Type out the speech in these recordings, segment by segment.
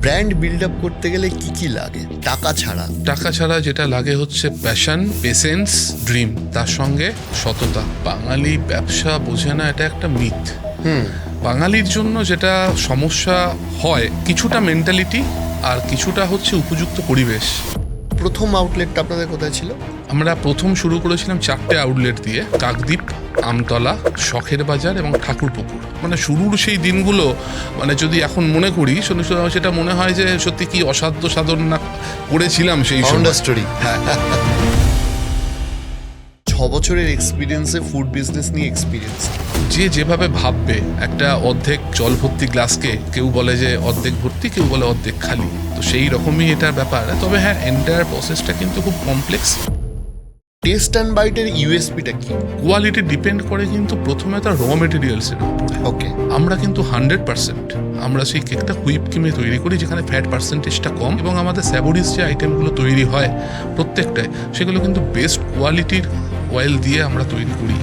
Brand build up করতে গেলে কি কি লাগে টাকা ছাড়া যেটা লাগে হচ্ছে প্যাশন, পেশেন্স, ড্রিম, তার সঙ্গে সততা। বাঙালি ব্যবসা বোঝে না, এটা একটা মিথ। বাঙালির জন্য যেটা সমস্যা হয়, কিছুটা মেন্টালিটি আর কিছুটা হচ্ছে উপযুক্ত পরিবেশ। প্রথম আউটলেটটা আপনাদের কোথায় ছিল? আমরা প্রথম শুরু করেছিলাম 4টে আউটলেট দিয়ে, কাকদ্বীপ, আমতলা, শখের বাজার এবং ঠাকুরপুকুর। মানে শুরুর সেই দিনগুলো, মানে যদি এখন মনে করি সেটা মনে হয় যে সত্যি কি অসাধ্য সাধন না করেছিলাম সেই স্টোরি। 6 বছরের এক্সপিরিয়েন্সে ফুড বিজনেস নিয়ে এক্সপিরিয়েন্স যে যেভাবে ভাববে, একটা অর্ধেক জল ভর্তি গ্লাসকে কেউ বলে যে অর্ধেক ভর্তি, কেউ বলে অর্ধেক খালি, তো সেই রকমই এটার ব্যাপার। তবে হ্যাঁ, এন্টায়ার প্রসেসটা কিন্তু খুব কমপ্লেক্স। টেস্ট অ্যান্ড বাইটের ইউএসপিটা কি? কোয়ালিটি ডিপেন্ড করে কিন্তু প্রথমে তার র মেটেরিয়ালসের উপরে। ওকে, আমরা কিন্তু 100% আমরা সেই কেকটা হুইপ ক্রিমে তৈরি করি, যেখানে ফ্যাট পার্সেন্টেজটা কম, এবং আমাদের স্যাবোরিজ যে আইটেমগুলো তৈরি হয় প্রত্যেকটায়, সেগুলো কিন্তু বেস্ট কোয়ালিটির অয়েল দিয়ে আমরা তৈরি করি।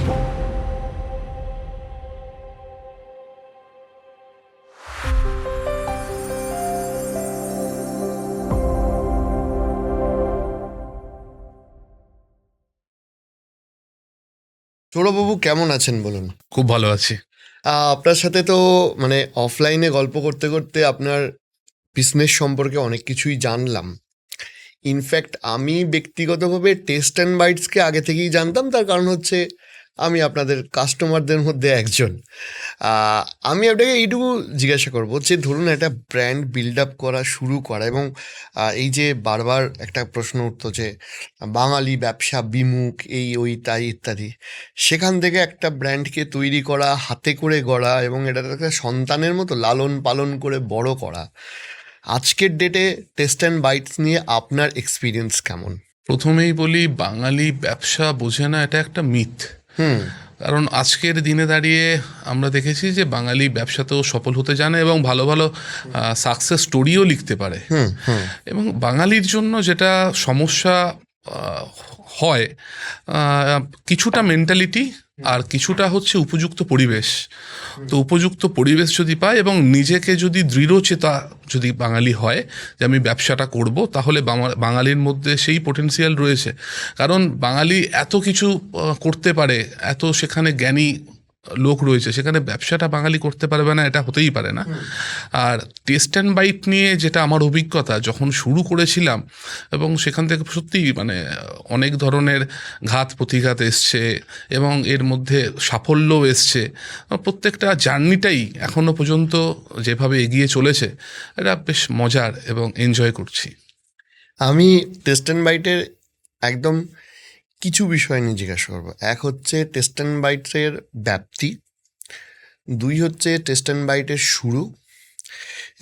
সৌরভবাবু কেমন আছেন বলুন? খুব ভালো আছি। আপনার সাথে তো মানে অফলাইনে গল্প করতে করতে আপনার বিজনেস সম্পর্কে অনেক কিছুই জানলাম। ইনফ্যাক্ট আমি ব্যক্তিগতভাবে টেস্ট অ্যান্ড বাইটসকে আগে থেকেই জানতাম, তার কারণ হচ্ছে আমি আপনাদের কাস্টমারদের মধ্যে একজন। আমি আপনাকে এইটুকু জিজ্ঞাসা করবো যে ধরুন একটা ব্র্যান্ড বিল্ড আপ করা শুরু করা, এবং এই যে বারবার একটা প্রশ্ন উঠতো যে বাঙালি ব্যবসা বিমুখ, এই ওই তাই ইত্যাদি, সেখান থেকে একটা ব্র্যান্ডকে তৈরি করা, হাতে করে গড়া, এবং এটা একটা সন্তানের মতো লালন পালন করে বড় করা, আজকের ডেটে টেস্ট অ্যান্ড বাইটস নিয়ে আপনার এক্সপিরিয়েন্স কেমন? প্রথমেই বলি, বাঙালি ব্যবসা বোঝে না, এটা একটা মিথ। কারণ আজকের দিনে দাঁড়িয়ে আমরা দেখেছি যে বাঙালি ব্যবসাতেও সফল হতে জানে এবং ভালো ভালো সাকসেস স্টোরিও লিখতে পারে। এবং বাঙালির জন্য যেটা সমস্যা হয়, কিছুটা মেন্টালিটি আর কিছুটা হচ্ছে উপযুক্ত পরিবেশ। তো উপযুক্ত পরিবেশ যদি পায় এবং নিজেকে যদি দৃঢ়চেতা যদি বাঙালি হয় যে আমি ব্যবসাটা করব, তাহলে বাঙালির মধ্যে সেই পোটেনশিয়াল রয়েছে। কারণ বাঙালি এত কিছু করতে পারে, এত সেখানে জ্ঞানী লোক রয়েছে, সেখানে ব্যবসাটা বাঙালি করতে পারবে না, এটা হতেই পারে না। আর টেস্ট অ্যান্ড বাইট নিয়ে যেটা আমার অভিজ্ঞতা, যখন শুরু করেছিলাম, এবং সেখান থেকে সত্যি মানে অনেক ধরনের ঘাত প্রতিঘাত এসছে এবং এর মধ্যে সাফল্যও এসছে। প্রত্যেকটা জার্নিটাই এখনো পর্যন্ত যেভাবে এগিয়ে চলেছে, এটা বেশ মজার এবং এনজয় করছি। আমি টেস্ট অ্যান্ড বাইটের একদম কিছু বিষয় নিয়ে জিজ্ঞাসা করবো। এক হচ্ছে টেস্ট অ্যান্ড বাইটের ব্যাপ্তি, 2 হচ্ছে টেস্ট অ্যান্ড বাইটের শুরু,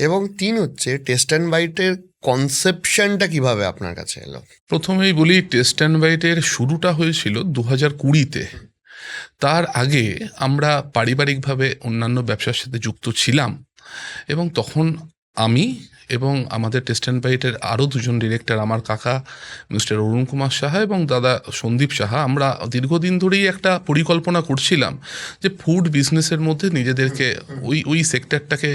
এবং 3 হচ্ছে টেস্ট অ্যান্ড বাইটের কনসেপশনটা কিভাবে আপনার কাছে এলো। প্রথমেই বলি, টেস্ট অ্যান্ড বাইটের শুরুটা হয়েছিল 2020-তে। তার আগে আমরা পারিবারিকভাবে অন্যান্য ব্যবসার সাথে যুক্ত ছিলাম, এবং তখন আমি এবং আমাদের টেস্ট অ্যান্ড বাইটের আরও 2জন ডিরেক্টর, আমার কাকা মিস্টার অরুণ কুমার সাহা এবং দাদা সন্দীপ সাহা, আমরা দীর্ঘদিন ধরেই একটা পরিকল্পনা করছিলাম যে ফুড বিজনেসের মধ্যে নিজেদেরকে ওই সেক্টরটাকে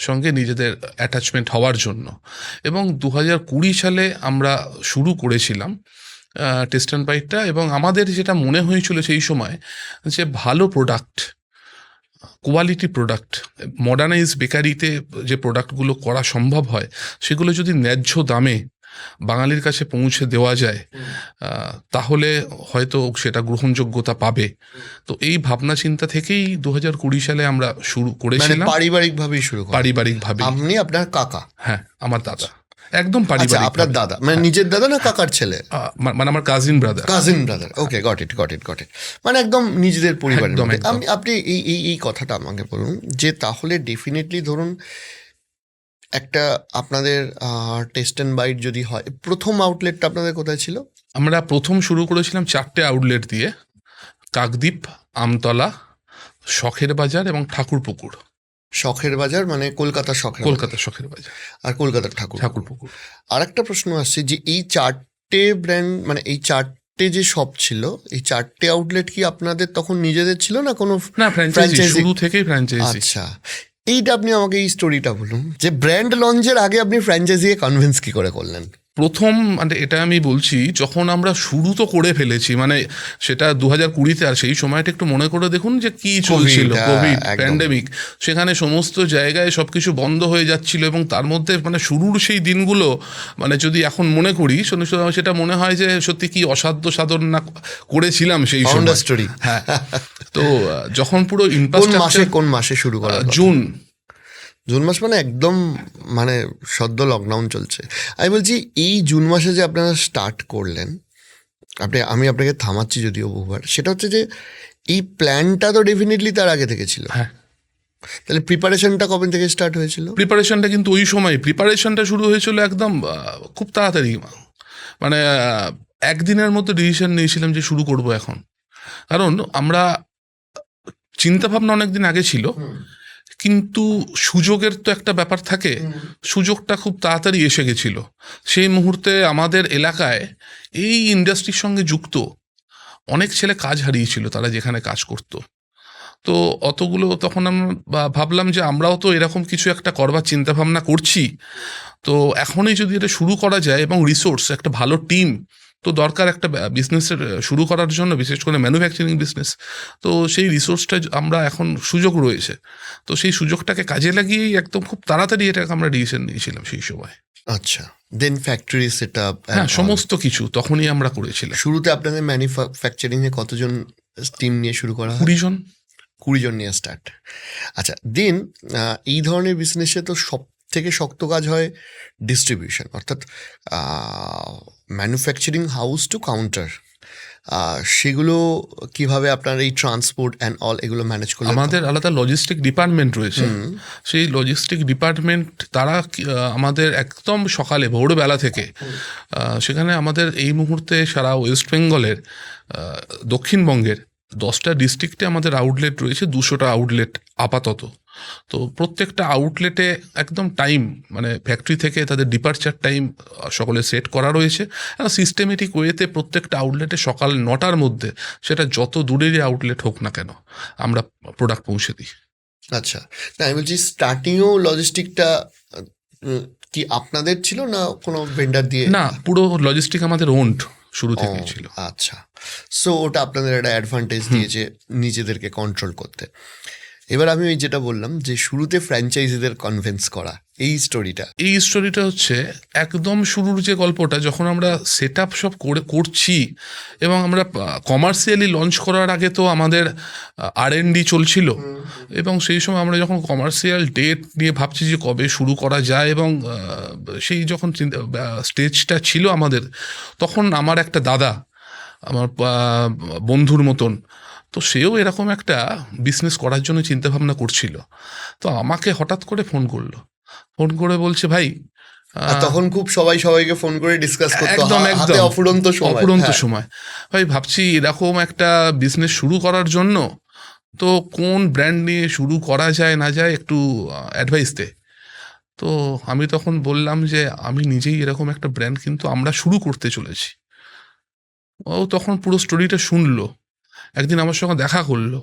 সঙ্গে নিজেদের অ্যাটাচমেন্ট হওয়ার জন্য। এবং 2020 সালে আমরা শুরু করেছিলাম টেস্ট অ্যান্ড বাইটটা, এবং আমাদের যেটা মনে হয়েছিল সেই সময় যে ভালো প্রোডাক্ট, কোয়ালিটি প্রোডাক্ট, মডার্নাইজ বেকারিতে যে প্রোডাক্টগুলো করা সম্ভব হয়, সেগুলো যদি ন্যায্য দামে বাঙালির কাছে পৌঁছে দেওয়া যায়, তাহলে হয়তো সেটা গ্রহণযোগ্যতা পাবে। তো এই ভাবনা চিন্তা থেকেই 2020 সালে আমরা শুরু করেছিলাম। পারিবারিকভাবেই শুরু করেন? পারিবারিকভাবে। আপনি, আপনার কাকা? হ্যাঁ, আমার দাদা। একদম পারিবারিক। আপনার দাদা মানে নিজের দাদা না কাকার ছেলে? মানে আমার cousin brother. Okay, got it. মানে একদম নিজেদের পরিবারের একদম, মধ্যে। একদম। আপনি এই কথাটা আমাকে বলুন যে তাহলে ডেফিনেটলি ধরুন একটা আপনাদের টেস্ট অ্যান্ড বাইট যদি হয়, প্রথম আউটলেটটা আপনাদের কোথায় ছিল? আমরা প্রথম শুরু করেছিলাম 4টে আউটলেট দিয়ে, কাকদ্বীপ, আমতলা, শখের বাজার এবং ঠাকুরপুকুর। শখের বাজার মানে কলকাতা শখের বাজার আর কলকাতার ঠাকুরপুকুর। আর একটা প্রশ্ন আসছে যে এই 4টে ব্র্যান্ড, মানে এই 4টে যে শপ ছিল, এই 4টে আউটলেট কি আপনাদের তখন নিজেদের ছিল না কোনো? না, ফ্র্যাঞ্চাইজি, শুরু থেকেই ফ্র্যাঞ্চাইজি। আচ্ছা, এইটা আপনি আমাকে এই স্টোরিটা বলুন যে ব্র্যান্ড লঞ্চের আগে আপনি ফ্র্যাঞ্চাইজিকে কনভিন্স কি করে করলেন? প্রথম মানে এটা আমি বলছি, যখন আমরা শুরু তো করে ফেলেছি, মানে সেটা 2020-তে, আর সেই সময়টা একটু মনে করে দেখুন যে কি চলছিল, হ্যাঁ, কোভিড একদম। প্যান্ডেমিক, সেখানে সমস্ত জায়গায় সবকিছু বন্ধ হয়ে যাচ্ছিল, এবং তার মধ্যে মানে শুরুর সেই দিনগুলো মানে যদি এখন মনে করি সেটা মনে হয় যে সত্যি কি অসাধ্য সাধন না করেছিলাম সেই ফাউন্ডার সময়। স্টোরি। হ্যাঁ, তো যখন পুরো কোন মাসে শুরু করা? জুন মাস মানে একদম মানে সদ্য লকডাউন চলছে। আমি বলছি এই জুন মাসে যে আপনারা স্টার্ট করলেন, আমি আপনাকে থামাচ্ছি যদিও বহুবার, সেটা হচ্ছে যে এই প্ল্যানটা তো ডেফিনেটলি তার আগে থেকে ছিল। হ্যাঁ, তাহলে প্রিপারেশনটা কবে থেকে স্টার্ট হয়েছিল? প্রিপারেশনটা কিন্তু ওই সময় প্রিপারেশনটা শুরু হয়েছিল একদম খুব তাড়াতাড়ি, মানে একদিনের মধ্যে ডিসিশন নিয়েছিলাম যে শুরু করব এখন। কারণ আমরা চিন্তা ভাবনা অনেকদিন আগে ছিল, কিন্তু সুযোগের তো একটা ব্যাপার থাকে, সুযোগটা খুব তাড়াতাড়ি এসে গেছিল। সেই মুহূর্তে আমাদের এলাকায় এই ইন্ডাস্ট্রির সঙ্গে যুক্ত অনেক ছেলে কাজ হারিয়েছিল, তারা যেখানে কাজ করতো। তো অতগুলো তখন আমরা ভাবলাম যে আমরাও তো এরকম কিছু একটা করবার চিন্তা ভাবনা করছি, তো এখনই যদি এটা শুরু করা যায়, এবং রিসোর্স একটা ভালো টিম তো দরকার একটা বিজনেসের শুরু করার জন্য, বিশেষ করে ম্যানুফ্যাকচারিং বিজনেস। তো সেই রিসোর্সটা আমরা এখন সুযোগ রয়েছে, তো সেই সুযোগটাকে কাজে লাগিয়েই একদম খুব তাড়াতাড়ি এটাকে আমরা ডিসিশন নিয়েছিলাম সেই সময়। আচ্ছা, দেন ফ্যাক্টরি সেট আপ। হ্যাঁ, সমস্ত কিছু তখনই আমরা করেছিলাম। শুরুতে আপনাদের ম্যানুফ্যাকচারিং এ কতজন টিম নিয়ে শুরু করা হয়? 20 জন। 20 জন নিয়ে স্টার্ট। আচ্ছা, দেন এই ধরনের বিজনেসে তো সব থেকে শক্ত কাজ হয় ডিস্ট্রিবিউশন, অর্থাৎ ম্যানুফ্যাকচারিং হাউস টু কাউন্টার। সেগুলো কিভাবে আপনার এই ট্রান্সপোর্ট অ্যান্ড অল এগুলো ম্যানেজ করলেন? আমাদের আলাদা লজিস্টিক ডিপার্টমেন্ট রয়েছে। সেই লজিস্টিক ডিপার্টমেন্ট তারা আমাদের একদম সকালে ভোরবেলা থেকে সেখানে আমাদের এই মুহূর্তে সারা ওয়েস্ট বেঙ্গলের, দক্ষিণবঙ্গের 10টা ডিস্ট্রিক্টে আমাদের আউটলেট রয়েছে, 200টা আউটলেট আপাতত। তো প্রত্যেকটা আউটলেটে একদম টাইম, মানে ফ্যাক্টরি থেকে তাদের ডিপারচার টাইম সকলে সেট করা রয়েছে। সিস্টেমেটিক ওয়েতে প্রত্যেকটা আউটলেটে সকাল 9টার মধ্যে, সেটা যত দূরেরই আউটলেট হোক না কেন, আমরা প্রোডাক্ট পৌঁছে দিই। আচ্ছা, না আমি বলছি স্টার্টিংও লজিস্টিকটা কি আপনাদের ছিল না কোনো ভেন্ডার দিয়ে? না, পুরো লজিস্টিক আমাদের ওন্ড শুরু থেকেই ছিল। আচ্ছা, সো ওটা আপনাদের একটা অ্যাডভান্টেজ দিয়েছে নিজেদেরকে কন্ট্রোল করতে। এবার আমি ওই যেটা বললাম যে শুরুতে ফ্র্যাঞ্চাইজিদের কনভিন্স করা, এই স্টোরিটা হচ্ছে একদম শুরুর যে গল্পটা, যখন আমরা সেট আপ সব করছি এবং আমরা কমার্শিয়ালি লঞ্চ করার আগে তো আমাদের R&D চলছিল, এবং সেই সময় আমরা যখন কমার্শিয়াল ডেট নিয়ে ভাবছি যে কবে শুরু করা যায়, এবং সেই যখন স্টেজটা ছিল আমাদের, তখন আমার একটা দাদা, আমার বন্ধুর মতন, তো সেও এরকম একটা বিজনেস করার জন্য চিন্তা ভাবনা করছিল। তো আমাকে হঠাৎ করে ফোন করে বলছে, ভাই, তখন খুব সবাইকে ফোন করে ডিসকাস করতে, একদম হাতে অফুরন্ত সময়, ভাই ভাবছি এরকম একটা বিজনেস শুরু করার জন্য, তো কোন ব্র্যান্ড নিয়ে শুরু করা যায় না যায় একটু অ্যাডভাইস দে। তো আমি তখন বললাম যে আমি নিজেই এরকম একটা ব্র্যান্ড কিন্তু আমরা শুরু করতে চলেছি। ও তখন পুরো স্টোরিটা শুনলো, একদিন আমার সঙ্গে দেখা করলো,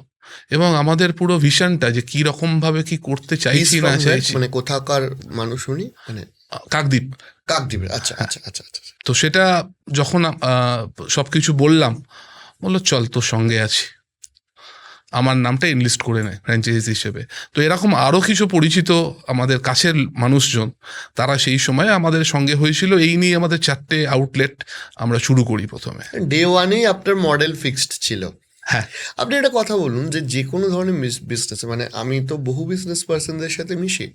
এবং আমাদের পুরো ভিশনটা যে কি রকম ভাবে কি করতে চাইছি না চাইছি। মানে কোথাকার মানুষ উনি? মানে কাকদ্বীপের। আচ্ছা আচ্ছা আচ্ছা আচ্ছা। তো সেটা যখন সবকিছু বললো চল তোর সঙ্গে আছি, আমার নামটা এনলিস্ট করে নেয় ফ্র্যাঞ্চাইজি হিসেবে। তো এরকম আরও কিছু পরিচিত আমাদের কাছের মানুষজন, তারা সেই সময় আমাদের সঙ্গে হয়েছিল। এই নিয়ে আমাদের 4টে আউটলেট আমরা শুরু করি প্রথমে। ডে ওয়ানেই আপনার মডেল ফিক্সড ছিল। হ্যাঁ, আপনি একটা কথা বলুন যে কোনো ধরনের বিজনেস, মানে আমি তো বহু বিজনেস পার্সনদের সাথে মিশি,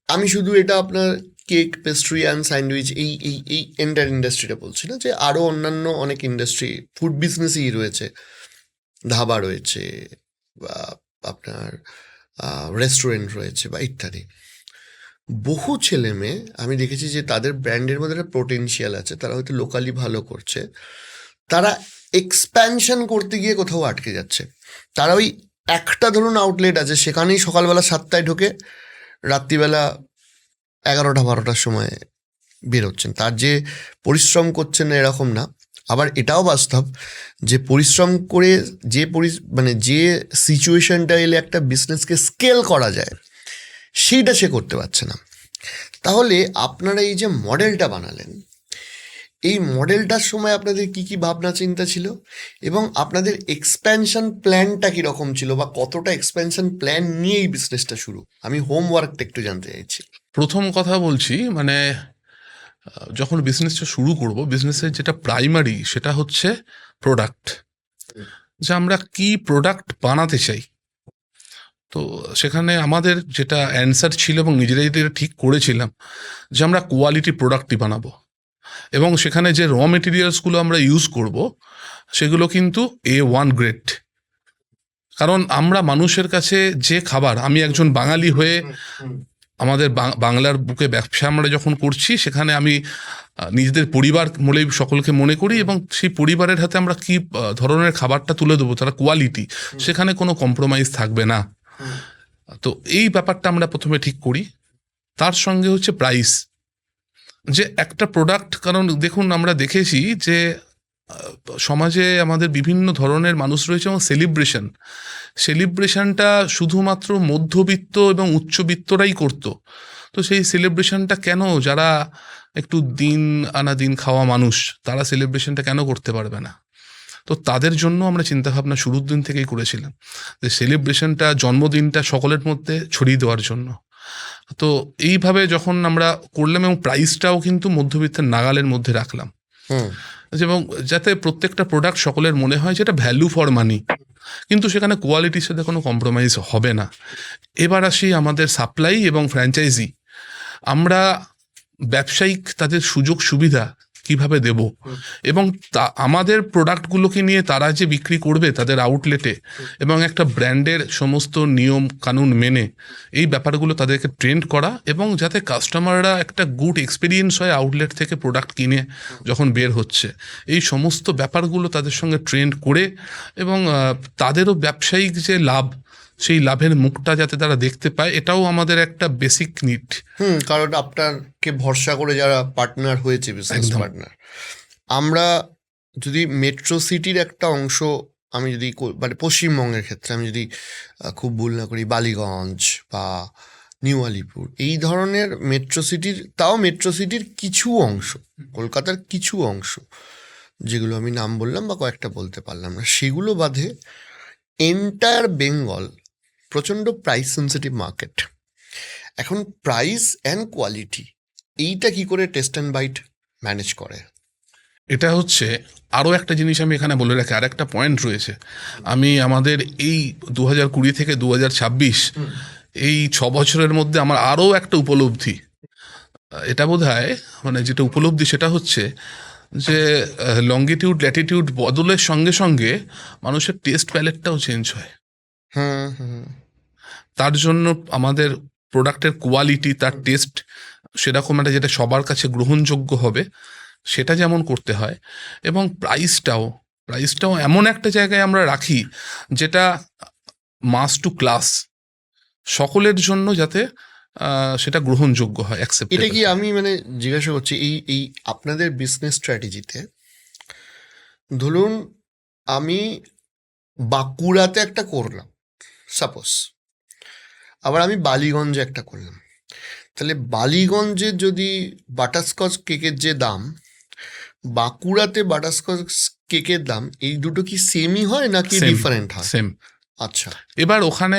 আমি শুধু এটা আপনার কেক, পেস্ট্রি অ্যান্ড স্যান্ডউইচ এই এন্টার ইন্ডাস্ট্রিটা বলছি না, যে আরও অন্যান্য অনেক ইন্ডাস্ট্রি, ফুড বিজনেসই রয়েছে, ধাবা রয়েছে, বা আপনার রেস্টুরেন্ট রয়েছে বা ইত্যাদি। বহু ছেলে মেয়ে আমি দেখেছি যে তাদের ব্র্যান্ডের মধ্যে একটা পোটেনশিয়াল আছে, তারা হয়তো লোকালি ভালো করছে, তারা এক্সপ্যানশন করতে গিয়ে কোথাও আটকে যাচ্ছে। তারা ওই একটা ধরুন আউটলেট আছে, সেখানেই সকালবেলা 7টায় ঢোকে, রাত্রিবেলা 11টা 12টার সময় বেরোচ্ছেন। তার যে পরিশ্রম করছেন না এরকম না, আবার এটাও বাস্তব যে পরিশ্রম করে মানে যে সিচুয়েশনটা এলে একটা বিজনেসকে স্কেল করা যায় সেইটা সে করতে পারছে না। তাহলে আপনারা এই যে মডেলটা বানালেন, এই মডেলটার সময় আপনাদের কি কি ভাবনা চিন্তা ছিল এবং আপনাদের এক্সপ্যানশন প্ল্যানটা কীরকম ছিল, বা কতটা এক্সপ্যানশন প্ল্যান নিয়ে এই বিজনেসটা শুরু? আমি হোমওয়ার্কটা একটু জানতে চাইছি। প্রথম কথা বলছি, মানে যখন বিজনেসটা শুরু করব, বিজনেসের যেটা প্রাইমারি সেটা হচ্ছে প্রোডাক্ট, যে আমরা কি প্রোডাক্ট বানাতে চাই। তো সেখানে আমাদের যেটা অ্যান্সার ছিল এবং নিজেরাই যেটা ঠিক করেছিলাম যে আমরা কোয়ালিটি প্রোডাক্টই বানাবো, এবং সেখানে যে র মেটেরিয়ালসগুলো আমরা ইউজ করব সেগুলো কিন্তু A1 গ্রেড। কারণ আমরা মানুষের কাছে যে খাবার, আমি একজন বাঙালি হয়ে আমাদের বাংলার বুকে ব্যবসা আমরা যখন করছি, সেখানে আমি নিজেদের পরিবার বলেই সকলকে মনে করি, এবং সেই পরিবারের হাতে আমরা কি ধরনের খাবারটা তুলে দেবো, তারা কোয়ালিটি, সেখানে কোনো কম্প্রোমাইজ থাকবে না। তো এই ব্যাপারটা আমরা প্রথমে ঠিক করি। তার সঙ্গে হচ্ছে প্রাইস, যে একটা প্রোডাক্ট, কারণ দেখুন আমরা দেখেছি যে সমাজে আমাদের বিভিন্ন ধরনের মানুষ রয়েছে, এবং সেলিব্রেশনটা শুধুমাত্র মধ্যবিত্ত এবং উচ্চবিত্তরাই করতো। তো সেই সেলিব্রেশনটা কেন যারা একটু দিন আনা দিন খাওয়া মানুষ, তারা সেলিব্রেশনটা কেন করতে পারবে না? তো তাদের জন্য আমরা চিন্তাভাবনা শুরুর দিন থেকেই করেছিলাম যে সেলিব্রেশনটা, জন্মদিনটা সকলের মধ্যে ছড়িয়ে দেওয়ার জন্য। তো এইভাবে যখন আমরা করলাম, এবং প্রাইসটাও কিন্তু মধ্যবিত্তের নাগালের মধ্যে রাখলাম, এবং যাতে প্রত্যেকটা প্রোডাক্ট সকলের মনে হয় যেটা ভ্যালু ফর মানি, কিন্তু সেখানে কোয়ালিটির সাথে কোনো কম্প্রোমাইজ হবে না। এবার আসি আমাদের সাপ্লাই এবং ফ্র্যাঞ্চাইজি। আমরা ব্যবসায়িক তাদের সুযোগ সুবিধা কিভাবে দেব, এবং আমাদের প্রোডাক্টগুলোকে নিয়ে তারা যে বিক্রি করবে তাদের আউটলেটে, এবং একটা ব্র্যান্ডের সমস্ত নিয়ম কানুন মেনে এই ব্যাপারগুলো তাদেরকে ট্রেন্ড করা, এবং যাতে কাস্টমাররা একটা গুড এক্সপিরিয়েন্স হয় আউটলেট থেকে প্রোডাক্ট কিনে যখন বের হচ্ছে, এই সমস্ত ব্যাপারগুলো তাদের সঙ্গে ট্রেন্ড করে, এবং তাদেরও ব্যবসায়িক যে লাভ, সেই লাভের মুখটা যাতে তারা দেখতে পায়, এটাও আমাদের একটা বেসিক নিড। কারণ আপনাকে ভরসা করে যারা পার্টনার হয়েছে, বিজনেস পার্টনার, আমরা যদি মেট্রো সিটির একটা অংশ, আমি যদি মানে পশ্চিমবঙ্গের ক্ষেত্রে আমি যদি খুব ভুল না করি, বালিগঞ্জ বা নিউ আলিপুর, এই ধরনের মেট্রো সিটির, তাও মেট্রো সিটির কিছু অংশ, কলকাতার কিছু অংশ যেগুলো আমি নাম বললাম বা কয়েকটা বলতে পারলাম না, সেগুলো বাদে এন্টায়ার বেঙ্গল প্রচণ্ড প্রাইস সেন্সিটিভ মার্কেট। এখন প্রাইস অ্যান্ড কোয়ালিটি, এইটা কি করে টেস্ট অ্যান্ড বাইট ম্যানেজ করে? এটা হচ্ছে আরও একটা জিনিস আমি এখানে বলে রাখি, আর একটা পয়েন্ট রয়েছে। আমি আমাদের এই 2020 থেকে 2026 এই 6 বছরের মধ্যে আমার আরও একটা উপলব্ধি, এটা বোধ হয়, মানে যেটা উপলব্ধি সেটা হচ্ছে যে লঙ্গিটিউড ল্যাটিটিউড বদলের সঙ্গে সঙ্গে মানুষের টেস্ট প্যালেটটাও চেঞ্জ হয়। তার জন্য আমাদের প্রোডাক্টের কোয়ালিটি, তার টেস্ট সেরকম একটা যেটা সবার কাছে গ্রহণযোগ্য হবে, সেটা যেমন করতে হয়, এবং প্রাইসটাও এমন একটা জায়গায় আমরা রাখি যেটা মাস টু ক্লাস, সকলের জন্য যাতে সেটা গ্রহণযোগ্য হয়, অ্যাকসেপ্টেবল। এটা কি আমি মানে জিজ্ঞাসা করছি, এই আপনাদের বিজনেস স্ট্র্যাটেজিতে, ধরুন আমি বাঁকুড়াতে একটা করলাম সাপোজ, আবার আমি বালিগঞ্জে একটা করলাম, তাহলে বালিগঞ্জে যদি বাটারস্কচ কেকের যে দাম, বাঁকুড়াতে বাটারস্কচ কেকের দাম, এই দুটো কি সেমই হয় নাকি ডিফারেন্ট হয়? সেম। আচ্ছা, এবার ওখানে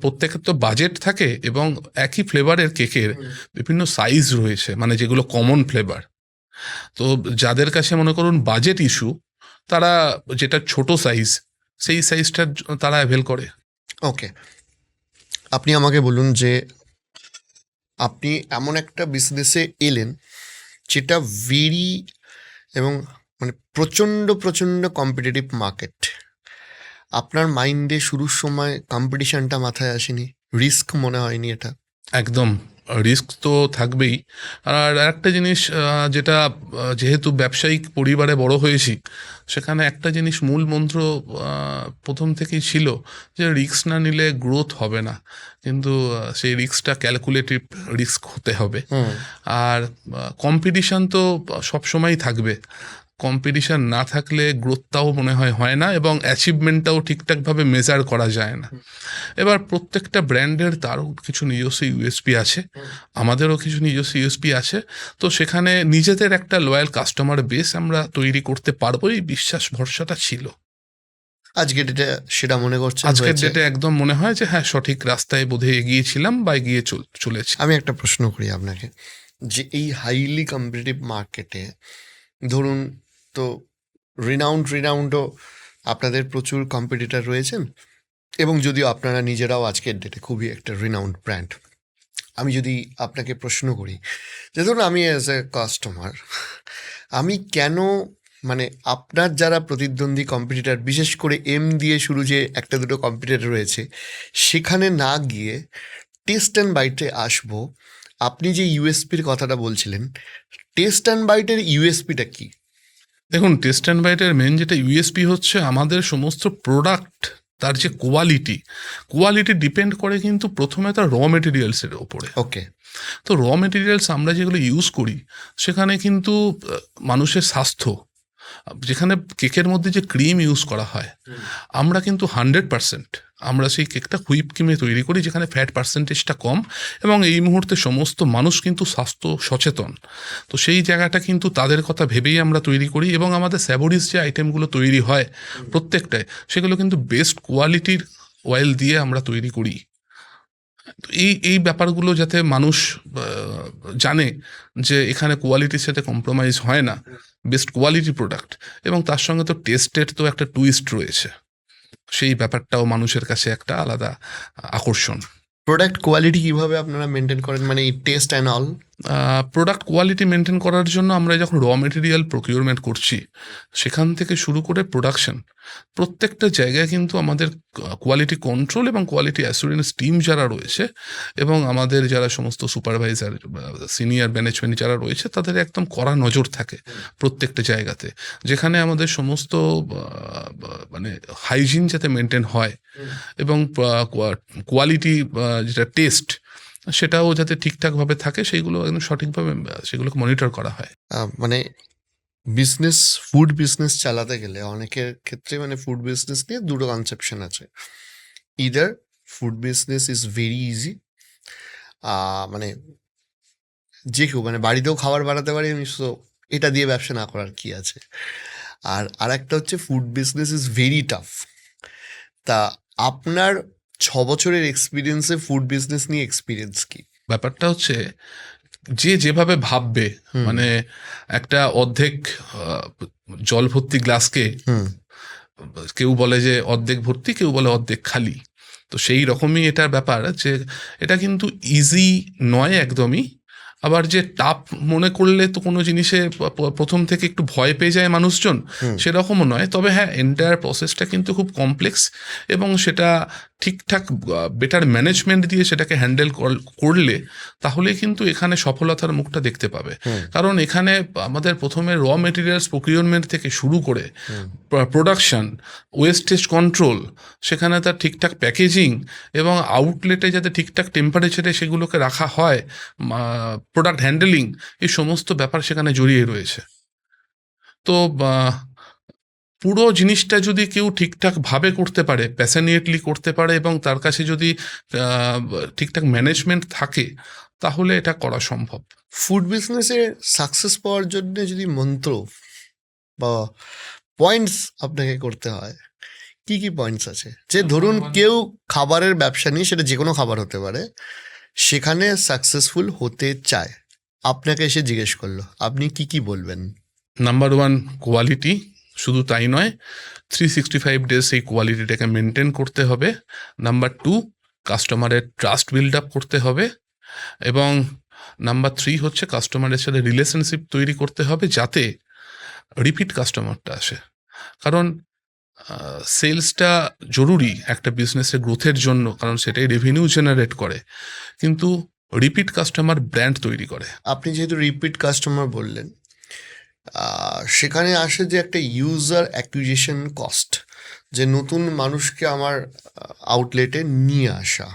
প্রত্যেকের তো বাজেট থাকে, এবং একই ফ্লেভারের কেকের বিভিন্ন সাইজ রয়েছে, মানে যেগুলো কমন ফ্লেভার। তো যাদের কাছে মনে করুন বাজেট ইস্যু, তারা যেটা ছোট সাইজ, সেই সাইজটা তারা অ্যাভেল করে। ওকে, আপনি আমাকে বলুন যে আপনি এমন একটা বিজনেসে এলেন যেটা ভেরি এবং মানে প্রচণ্ড প্রচণ্ড কম্পিটিটিভ মার্কেট। আপনার মাইন্ডে শুরুর সময় কম্পিটিশনটা মাথায় আসেনি? রিস্ক মনে হয়নি এটা? একদম, রিস্ক তো থাকবেই। আর একটা জিনিস, যেটা যেহেতু ব্যবসায়িক পরিবারে বড় হয়েছি, সেখানে একটা জিনিস মূল মন্ত্র প্রথম থেকেই ছিল যে রিস্ক না নিলে গ্রোথ হবে না, কিন্তু সেই রিস্কটা ক্যালকুলেটিভ রিস্ক হতে হবে। আর কম্পিটিশন তো সবসময়ই থাকবে, কম্পিটিশন না থাকলে গ্রোথটাও মনে হয় না, এবং অ্যাচিভমেন্টটাও ঠিকঠাকভাবে মেজার করা যায় না। এবার প্রত্যেকটা ব্র্যান্ডের তারও কিছু নিজস্ব ইউএসপি আছে, আমাদেরও কিছু নিজস্ব ইউএসপি আছে। তো সেখানে নিজেদের একটা লয়াল কাস্টমার বেস আমরা তৈরি করতে পারবো, এই বিশ্বাস ভরসাটা ছিল। আজকে ডেটে সেটা মনে করছেন আজকের হয়েছে? ডেটে একদম মনে হয় যে হ্যাঁ, সঠিক রাস্তায় বোধহয় এগিয়েছিলাম বা এগিয়ে চলেছি। আমি একটা প্রশ্ন করি আপনাকে, যে এই হাইলি কম্পিটিটিভ মার্কেটে ধরুন, তো রিনাউন্ডও আপনাদের প্রচুর কম্পিটিটর রয়েছেন, এবং যদিও আপনারা নিজেরাও আজকের ডেটে খুবই একটা রিনাউন্ড ব্র্যান্ড। আমি যদি আপনাকে প্রশ্ন করি যে ধরুন আমি অ্যাজ এ কাস্টমার, আমি কেন, মানে আপনার যারা প্রতিদ্বন্দ্বী কম্পিটিটর, বিশেষ করে এম দিয়ে শুরু যে একটা দুটো কম্পিটিটর রয়েছে, সেখানে না গিয়ে টেস্ট অ্যান্ড বাইটে আসবো? আপনি যে ইউএসপির কথাটা বলছিলেন, টেস্ট অ্যান্ড বাইটের ইউএসপিটা কি? দেখুন, টেস্ট অ্যান্ড বাইটের মেন যেটা ইউএসপি হচ্ছে আমাদের সমস্ত প্রোডাক্ট, তার যে কোয়ালিটি ডিপেন্ড করে কিন্তু প্রথমে তার র মেটেরিয়ালসের ওপরে। ওকে। তো র মেটেরিয়ালস আমরা যেগুলো ইউজ করি সেখানে কিন্তু মানুষের স্বাস্থ্য, যেখানে কেকের মধ্যে যে ক্রিম ইউজ করা হয়, আমরা কিন্তু 100% আমরা সেই কেকটা হুইপ ক্রিমে তৈরি করি, যেখানে ফ্যাট পার্সেন্টেজটা কম, এবং এই মুহূর্তে সমস্ত মানুষ কিন্তু স্বাস্থ্য সচেতন। তো সেই জায়গাটা কিন্তু তাদের কথা ভেবেই আমরা তৈরি করি, এবং আমাদের স্যাবোরিজ যে আইটেমগুলো তৈরি হয় প্রত্যেকটায়, সেগুলো কিন্তু বেস্ট কোয়ালিটির অয়েল দিয়ে আমরা তৈরি করি। তো এই ব্যাপারগুলো যাতে মানুষ জানে যে এখানে কোয়ালিটির সাথে কম্প্রোমাইজ হয় না, বেস্ট কোয়ালিটি প্রোডাক্ট, এবং তার সঙ্গে তো টেস্টের তো একটা টুইস্ট রয়েছে, সেই ব্যাপারটাও মানুষের কাছে একটা আলাদা আকর্ষণ। প্রোডাক্ট কোয়ালিটি কিভাবে আপনারা মেনটেন করেন, মানে এই test and all? Product quality maintain করার জন্য আমরা যখন র মেটেরিয়াল প্রকিউরমেন্ট করছি, সেখান থেকে শুরু করে প্রোডাকশন, প্রত্যেকটা জায়গায় কিন্তু আমাদের কোয়ালিটি কন্ট্রোল এবং কোয়ালিটি অ্যাসুরেন্স টিম যারা রয়েছে, এবং আমাদের যারা সমস্ত সুপারভাইজার, সিনিয়র ম্যানেজমেন্ট যারা রয়েছে, তাদের একদম কড়া নজর থাকে প্রত্যেকটা জায়গাতে, যেখানে আমাদের সমস্ত মানে হাইজিন যাতে মেনটেন হয়, এবং কোয়ালিটি যেটা টেস্ট, সেটাও যাতে ঠিকঠাকভাবে থাকে, সেইগুলো একদম সঠিকভাবে সেগুলোকে মনিটর করা হয়। মানে বিজনেস, ফুড বিজনেস চালাতে গেলে অনেকের ক্ষেত্রে মানে ফুড বিজনেস নিয়ে দুটো কনসেপশন আছে। Either food business is very easy, মানে যে কেউ মানে বাড়িতেও খাবার বানাতে পারি আমি, সো এটা দিয়ে ব্যবসা না করার কি আছে। আর একটা হচ্ছে food business is very tough. তা আপনার 6 বছরের এক্সপিরিয়েন্সে ফুড বিজনেস নিয়ে এক্সপিরিয়েন্স কি? ব্যাপারটা হচ্ছে যে যেভাবে ভাববে, হুম। মানে একটা অর্ধেক জল ভর্তি গ্লাসকে হুম। কেউ বলে যে অর্ধেক ভর্তি, কেউ বলে অর্ধেক খালি। তো সেই রকমই এটার ব্যাপার, যে এটা কিন্তু ইজি নয় একদমই। আবার যে টাফ মনে করলে তো কোনো জিনিসে প্রথম থেকে একটু ভয় পেয়ে যায় মানুষজন, হুম। সেরকমও নয়। তবে হ্যাঁ, এন্টায়ার প্রসেসটা কিন্তু খুব কমপ্লেক্স, এবং সেটা ঠিকঠাক বেটার ম্যানেজমেন্ট দিয়ে সেটাকে হ্যান্ডেল করলে তাহলে কিন্তু এখানে সফলতার মুখটা দেখতে পাবে। কারণ এখানে আমাদের প্রথমে র মেটেরিয়ালস প্রকিউরমেন্ট থেকে শুরু করে প্রোডাকশন, ওয়েস্টেজ কন্ট্রোল, সেখানে তার ঠিকঠাক প্যাকেজিং, এবং আউটলেটে যাতে ঠিকঠাক টেম্পারেচারে সেগুলোকে রাখা হয়, প্রোডাক্ট হ্যান্ডেলিং, এই সমস্ত ব্যাপার সেখানে জড়িয়ে রয়েছে। তো পুরো জিনিসটা যদি কেউ ঠিকঠাকভাবে করতে পারে, প্যাশনেটলি করতে পারে, এবং তার কাছে যদি ঠিকঠাক ম্যানেজমেন্ট থাকে, তাহলে এটা করা সম্ভব। ফুড বিজনেসে সাকসেস পাওয়ার জন্য যদি মন্ত্র বা পয়েন্টস আপনাকে করতে হয়, কি কি পয়েন্টস আছে? যে ধরুন কেউ খাবারের ব্যবসা নিয়ে, সেটা যে কোনো খাবার হতে পারে, সেখানে সাকসেসফুল হতে চায়, আপনাকে এসে জিজ্ঞেস করলো, আপনি কি কি বলবেন? Number 1, quality. শুধু তাই নয়, 365 ডেজ এই কোয়ালিটিটাকে মেনটেন করতে হবে। নাম্বার 2, কাস্টমারের ট্রাস্ট বিল্ড আপ করতে হবে। এবং নাম্বার 3 হচ্ছে কাস্টমারের সাথে রিলেশনশিপ তৈরি করতে হবে, যাতে রিপিট কাস্টমারটা আসে। কারণ সেলসটা জরুরি একটা বিজনেসের গ্রোথের জন্য, কারণ সেটাই রেভিনিউ জেনারেট করে, কিন্তু রিপিট কাস্টমার ব্র্যান্ড তৈরি করে। আপনি যেহেতু রিপিট কাস্টমার বললেন, সেখানে আসে যে একটা ইউজার অ্যাকুইজিশন কস্ট, যে নতুন মানুষকে আমার আউটলেটে নিয়ে আসা,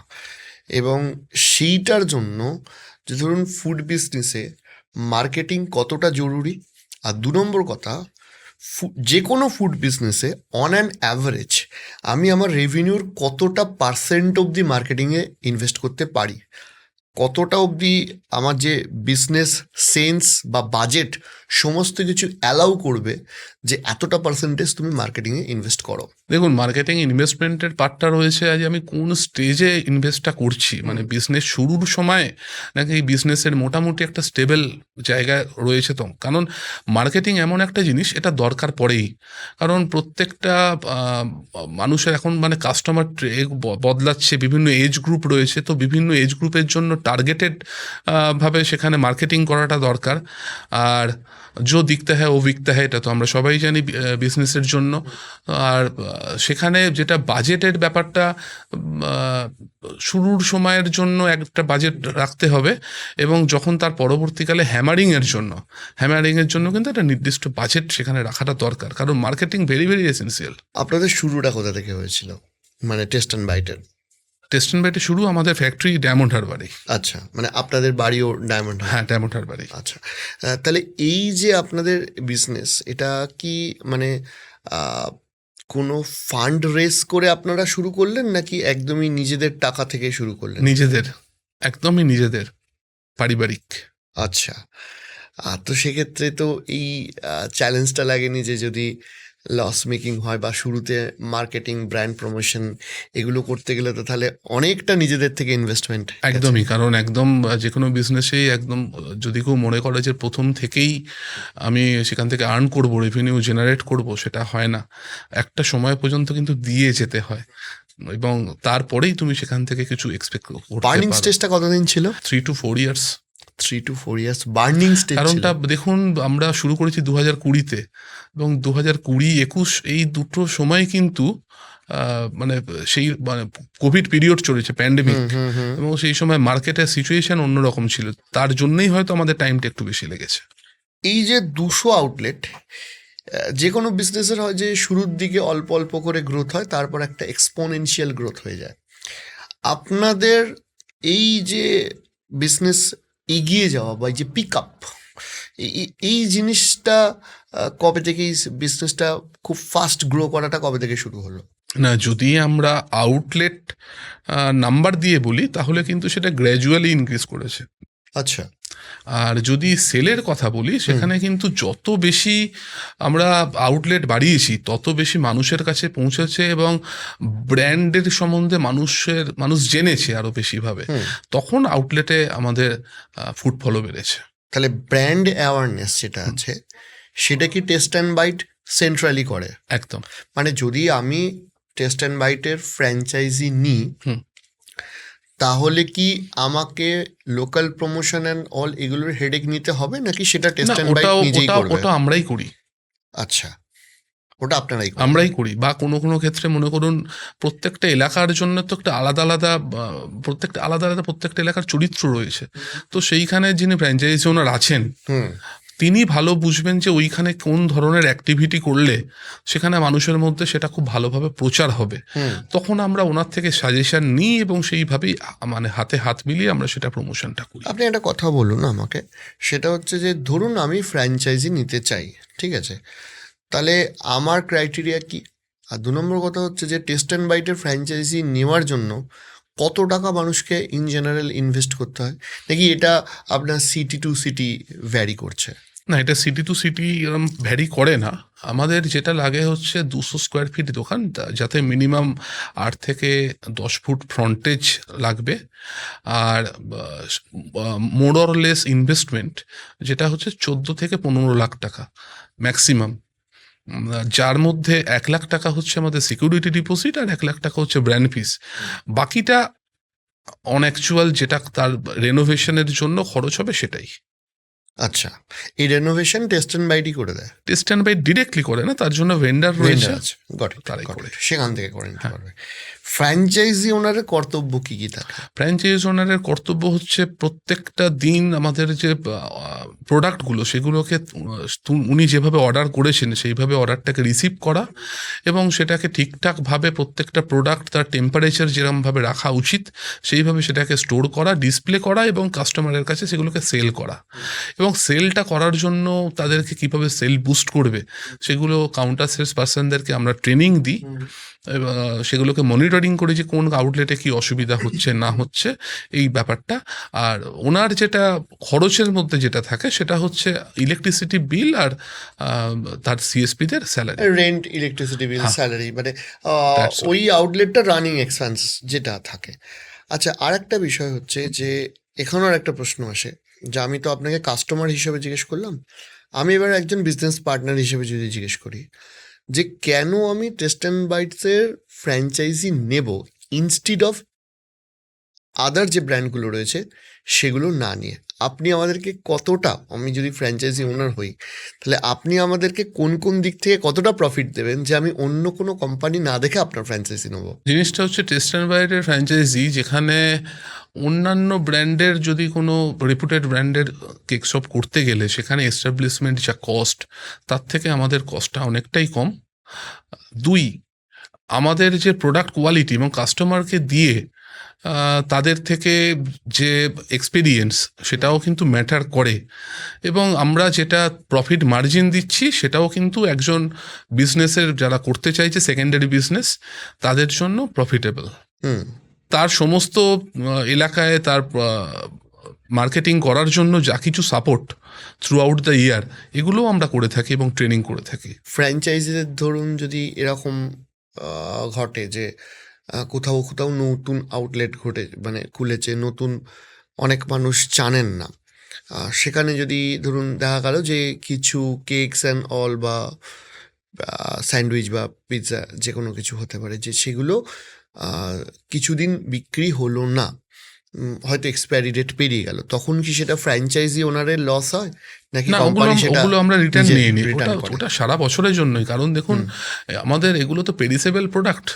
এবং সেইটার জন্য যে ধরুন ফুড বিজনেসে মার্কেটিং কতটা জরুরি। আর 2 নম্বর কথা, যে কোনো ফুড বিজনেসে অন অ্যান অ্যাভারেজ আমি আমার রেভিনিউর কতটা পার্সেন্ট অবধি মার্কেটিংয়ে ইনভেস্ট করতে পারি, কতটা অবধি আমার যে বিজনেস সেন্স বা বাজেট সমস্ত কিছু অ্যালাউ করবে যে এতটা পার্সেন্টেজ তুমি মার্কেটিংয়ে ইনভেস্ট করো? দেখুন, মার্কেটিং ইনভেস্টমেন্টের পার্টটা রয়েছে আজ আমি কোন স্টেজে ইনভেস্টটা করছি, মানে বিজনেস শুরুর সময় নাকি এই বিজনেসের মোটামুটি একটা স্টেবল জায়গায় রয়েছে। তো কারণ মার্কেটিং এমন একটা জিনিস, এটা দরকার পড়েই। কারণ প্রত্যেকটা মানুষের এখন মানে কাস্টমার বদলাচ্ছে, বিভিন্ন এজ গ্রুপ রয়েছে, তো বিভিন্ন এজ গ্রুপের জন্য টার্গেটেড ভাবে সেখানে মার্কেটিং করাটা দরকার। আর जो दिखता है वो बिकता है, এটা তো আমরা সবাই জানি বিজনেসের জন্য। আর সেখানে যেটা বাজেটের ব্যাপারটা, শুরুর সময়ের জন্য একটা বাজেট রাখতে হবে, এবং যখন তার পরবর্তীকালে হ্যামারিংয়ের জন্য কিন্তু একটা নির্দিষ্ট বাজেট সেখানে রাখাটা দরকার, কারণ মার্কেটিং ভেরি ভেরি এসেন্সিয়াল। আপনাদের শুরুটা কোথা থেকে হয়েছিল, মানে টেস্ট অ্যান্ড বাইটের? টেস্ট অ্যান্ড বাইটে শুরু আমাদের ফ্যাক্টরি ডায়মন্ড হারবারে। আচ্ছা, মানে আপনাদের বাড়িও ডায়মন্ড? হ্যাঁ, ডায়মন্ড হারবারে। আচ্ছা, তাহলে এই যে আপনাদের বিজনেস, এটা কি মানে কোনো ফান্ড রেজ করে আপনারা শুরু করলেন নাকি একদমই নিজেদের টাকা থেকে শুরু করলেন? নিজেদের, একদমই নিজেদের, পারিবারিক। আচ্ছা, তো সেক্ষেত্রে তো এই চ্যালেঞ্জটা লাগেনি যে যদি লস মেকিং হয় বা শুরুতে মার্কেটিং, ব্র্যান্ড প্রমোশন এগুলো করতে গেলে তো তাহলে অনেকটা নিজেদের থেকে ইনভেস্টমেন্ট? একদমই, কারণ একদম যে কোনো বিজনেসেই একদম যদি কেউ মনে করে যে প্রথম থেকেই আমি সেখান থেকে আর্ন করব, রেভিনিউ জেনারেট করব, সেটা হয় না। একটা সময় পর্যন্ত কিন্তু দিয়ে যেতে হয়, এবং তারপরেই তুমি সেখান থেকে কিছু এক্সপেক্ট করতে বার্নিং পারো। স্টেজটা কতদিন ছিল? 3 to 4 years. 3 to 4 years burning stage? কারণটা দেখুন, আমরা শুরু করেছি 2020-তে, এবং 2020-21 এই দুটো সময় কিন্তু মানে সেই মানে কোভিড পিরিয়ড চলেছে, প্যান্ডেমিক, এবং সেই সময় মার্কেটের সিচুয়েশন অন্যরকম ছিল, তার জন্যই হয়তো আমাদের টাইমটা একটু বেশি লেগেছে। এই যে 200 আউটলেট, যে কোনো বিজনেসের হয় যে শুরুর দিকে অল্প অল্প করে গ্রোথ হয়, তারপর একটা এক্সপোনেনশিয়াল গ্রোথ হয়ে যায়। আপনাদের এই যে বিজনেস এগিয়ে যাওয়া বা এই যে পিক আপ, এই জিনিসটা কবে থেকে, এই বিজনেসটা খুব ফাস্ট গ্রো করাটা কবে থেকে শুরু হলো? না, যদি আমরা আউটলেট নাম্বার দিয়ে বলি তাহলে কিন্তু সেটা গ্র্যাজুয়ালি ইনক্রিজ করেছে। আচ্ছা, আর যদি সেলের কথা বলি, সেখানে কিন্তু যত বেশি আমরা আউটলেট বাড়িয়েছি তত বেশি মানুষের কাছে পৌঁছেছে, এবং ব্র্যান্ডের সম্বন্ধে মানুষ জেনেছে আরো বেশিভাবে, তখন আউটলেটে আমাদের ফুটফলও বেড়েছে। তাহলে ব্র্যান্ড অ্যাওয়ারনেস যেটা আছে সেটা কি টেস্ট অ্যান্ড বাইট সেন্ট্রালি করে? একদম। মানে যদি আমি টেস্ট অ্যান্ড বাইটের ফ্র্যাঞ্চাইজি নিই, তাহলে কি আমাকে লোকাল প্রমোশন অ্যান্ড অল এগুলোর হেডেক নিতে হবে, নাকি সেটা টেস্ট অ্যান্ড বাইট নিজেই করবে? ওটা আমরাই করি। আচ্ছা, ওটা আমরাই করি, বা কোনো কোনো ক্ষেত্রে মনে করুন প্রত্যেকটা এলাকার জন্য তো একটা আলাদা আলাদা প্রত্যেকটা এলাকার চরিত্র রয়েছে, তো সেইখানে যিনি ফ্র্যাঞ্চাইজি ওনার আছেন তিনি ভালো বুঝবেন যে ওইখানে কোন ধরনের অ্যাক্টিভিটি করলে সেখানে মানুষের মধ্যে সেটা খুব ভালোভাবে প্রচার হবে। তখন আমরা ওনার থেকে সাজেশন নিই, এবং সেইভাবেই মানে হাতে হাত মিলিয়ে আমরা সেটা প্রমোশনটা করি। আপনি একটা কথা বলুন আমাকে, সেটা হচ্ছে যে ধরুন আমি ফ্র্যাঞ্চাইজি নিতে চাই, ঠিক আছে, তাহলে আমার ক্রাইটেরিয়া কি? আর 2 নম্বর কথা হচ্ছে যে টেস্ট অ্যান্ড বাইটের ফ্র্যাঞ্চাইজি নেওয়ার জন্য কত টাকা মানুষকে ইন জেনারেল ইনভেস্ট করতে হয়, নাকি এটা আপনার সিটি টু সিটি ভ্যারি করছে? না, এটা সিটি টু সিটি এরকম ভ্যারি করে না। আমাদের যেটা লাগে হচ্ছে 200 স্কোয়ার ফিট দোকান, যাতে মিনিমাম 8 থেকে 10 ফুট ফ্রন্টেজ লাগবে, আর মোর অর লেস ইনভেস্টমেন্ট যেটা হচ্ছে 14 থেকে 15 লাখ টাকা ম্যাক্সিমাম, যার মধ্যে 1 লাখ টাকা হচ্ছে আমাদের সিকিউরিটি ডিপোজিট, আর 1 লাখ টাকা হচ্ছে ব্র্যান্ড ফিস। বাকিটা অন অ্যাকচুয়াল যেটা তার রেনোভেশনের জন্য খরচ হবে সেটাই। আচ্ছা, এই রেনোভেশন টেস্ট অ্যান্ড বাইটই করে দেয়? টেস্ট অ্যান্ড বাইট ডিরেক্টলি করে না, তার জন্য ভেন্ডার রয়েছে, তারাই করে, সেখান থেকে করে নিতে পারবে। ফ্র্যাঞ্চাইজি ওনারের কর্তব্য কি কি থাকে? ফ্র্যাঞ্চাইজি ওনারের কর্তব্য হচ্ছে প্রত্যেকটা দিন আমাদের যে প্রোডাক্টগুলো সেগুলোকে উনি যেভাবে অর্ডার করেছেন সেইভাবে অর্ডারটাকে রিসিভ করা এবং সেটাকে ঠিকঠাকভাবে প্রত্যেকটা প্রোডাক্ট তার টেম্পারেচার যেরকমভাবে রাখা উচিত সেইভাবে সেটাকে স্টোর করা, ডিসপ্লে করা এবং কাস্টমারের কাছে সেগুলোকে সেল করা। এবং সেলটা করার জন্য তাদেরকে কীভাবে সেল বুস্ট করবে সেগুলো কাউন্টার সেলস পার্সনদেরকে আমরা ট্রেনিং দিই, সেগুলোকে মনিটরিং করি যে কোন আউটলেটে কি অসুবিধা হচ্ছে না হচ্ছে এই ব্যাপারটা। আর ওনার যেটা খরচের মধ্যে যেটা থাকে সেটা হচ্ছে ইলেকট্রিসিটি বিল আর তার সিএসপিদের স্যালারি, রেন্ট, ইলেকট্রিসিটি বিল, হ্যাঁ। স্যালারি, মানে That's all. ওই আউটলেটটা রানিং এক্সপেন্স যেটা থাকে। আচ্ছা, আর একটা বিষয় হচ্ছে যে এখানেও একটা প্রশ্ন আসে, যে আমি তো আপনাকে কাস্টমার হিসেবে জিজ্ঞেস করলাম, আমি এবার একজন বিজনেস পার্টনার হিসেবে যদি জিজ্ঞেস করি যে কেন আমি টেস্ট অ্যান্ড বাইটসের ফ্র্যাঞ্চাইজি নেব ইনস্টিড অফ আদার যে ব্র্যান্ডগুলো রয়েছে সেগুলো না নিয়ে, আপনি আমাদেরকে কতটা, আমি যদি ফ্র্যাঞ্চাইজি ওনার হই তাহলে আপনি আমাদেরকে কোন কোন দিক থেকে কতটা প্রফিট দেবেন যে আমি অন্য কোনো কোম্পানি না দেখে আপনার ফ্র্যাঞ্চাইজি নেবো? জিনিসটা হচ্ছে টেস্ট অ্যান্ড বাইটের ফ্র্যাঞ্চাইজি, যেখানে অন্যান্য ব্র্যান্ডের যদি কোনো রেপুটেড ব্র্যান্ডের কেক শপ করতে গেলে সেখানে এস্টাবলিশমেন্ট যা কস্ট তার থেকে আমাদের কস্টটা অনেকটাই কম। দুই, আমাদের যে প্রোডাক্ট কোয়ালিটি এবং কাস্টমারকে দিয়ে তাদের থেকে যে এক্সপিরিয়েন্স সেটাও কিন্তু ম্যাটার করে এবং আমরা যেটা প্রফিট মার্জিন দিচ্ছি সেটাও কিন্তু একজন বিজনেসের যারা করতে চাইছে সেকেন্ডারি বিজনেস তাদের জন্য প্রফিটেবল। হুম। তার সমস্ত এলাকায় তার মার্কেটিং করার জন্য যা কিছু support through out the year এগুলোও আমরা করে থাকি এবং ট্রেনিং করে থাকি। ফ্র্যাঞ্চাইজিদের ধরুন যদি এরকম ঘটে যে কোথাও কোথাও নতুন আউটলেট মানে খুলেছে, নতুন অনেক মানুষ জানেন না, সেখানে যদি ধরুন দেখা গেল যে কিছু কেকস অ্যান্ড অল বা স্যান্ডউইচ বা পিৎজা যে কোনো কিছু হতে পারে, যে সেগুলো কিছুদিন বিক্রি হলো না, হয়তো এক্সপায়ারি ডেট পেরিয়ে গেল, তখন কি সেটা ফ্র্যাঞ্চাইজি ওনারের লস হয় নাকি না, কোম্পানি সেটা ওগুলো আমরা রিটার্ন নিজে নিয়ে নিই, return ওটা করে? ওটা সারা বছরের জন্যই। কারণ দেখুন আমাদের এগুলো তো পেরিসেবল প্রোডাক্ট,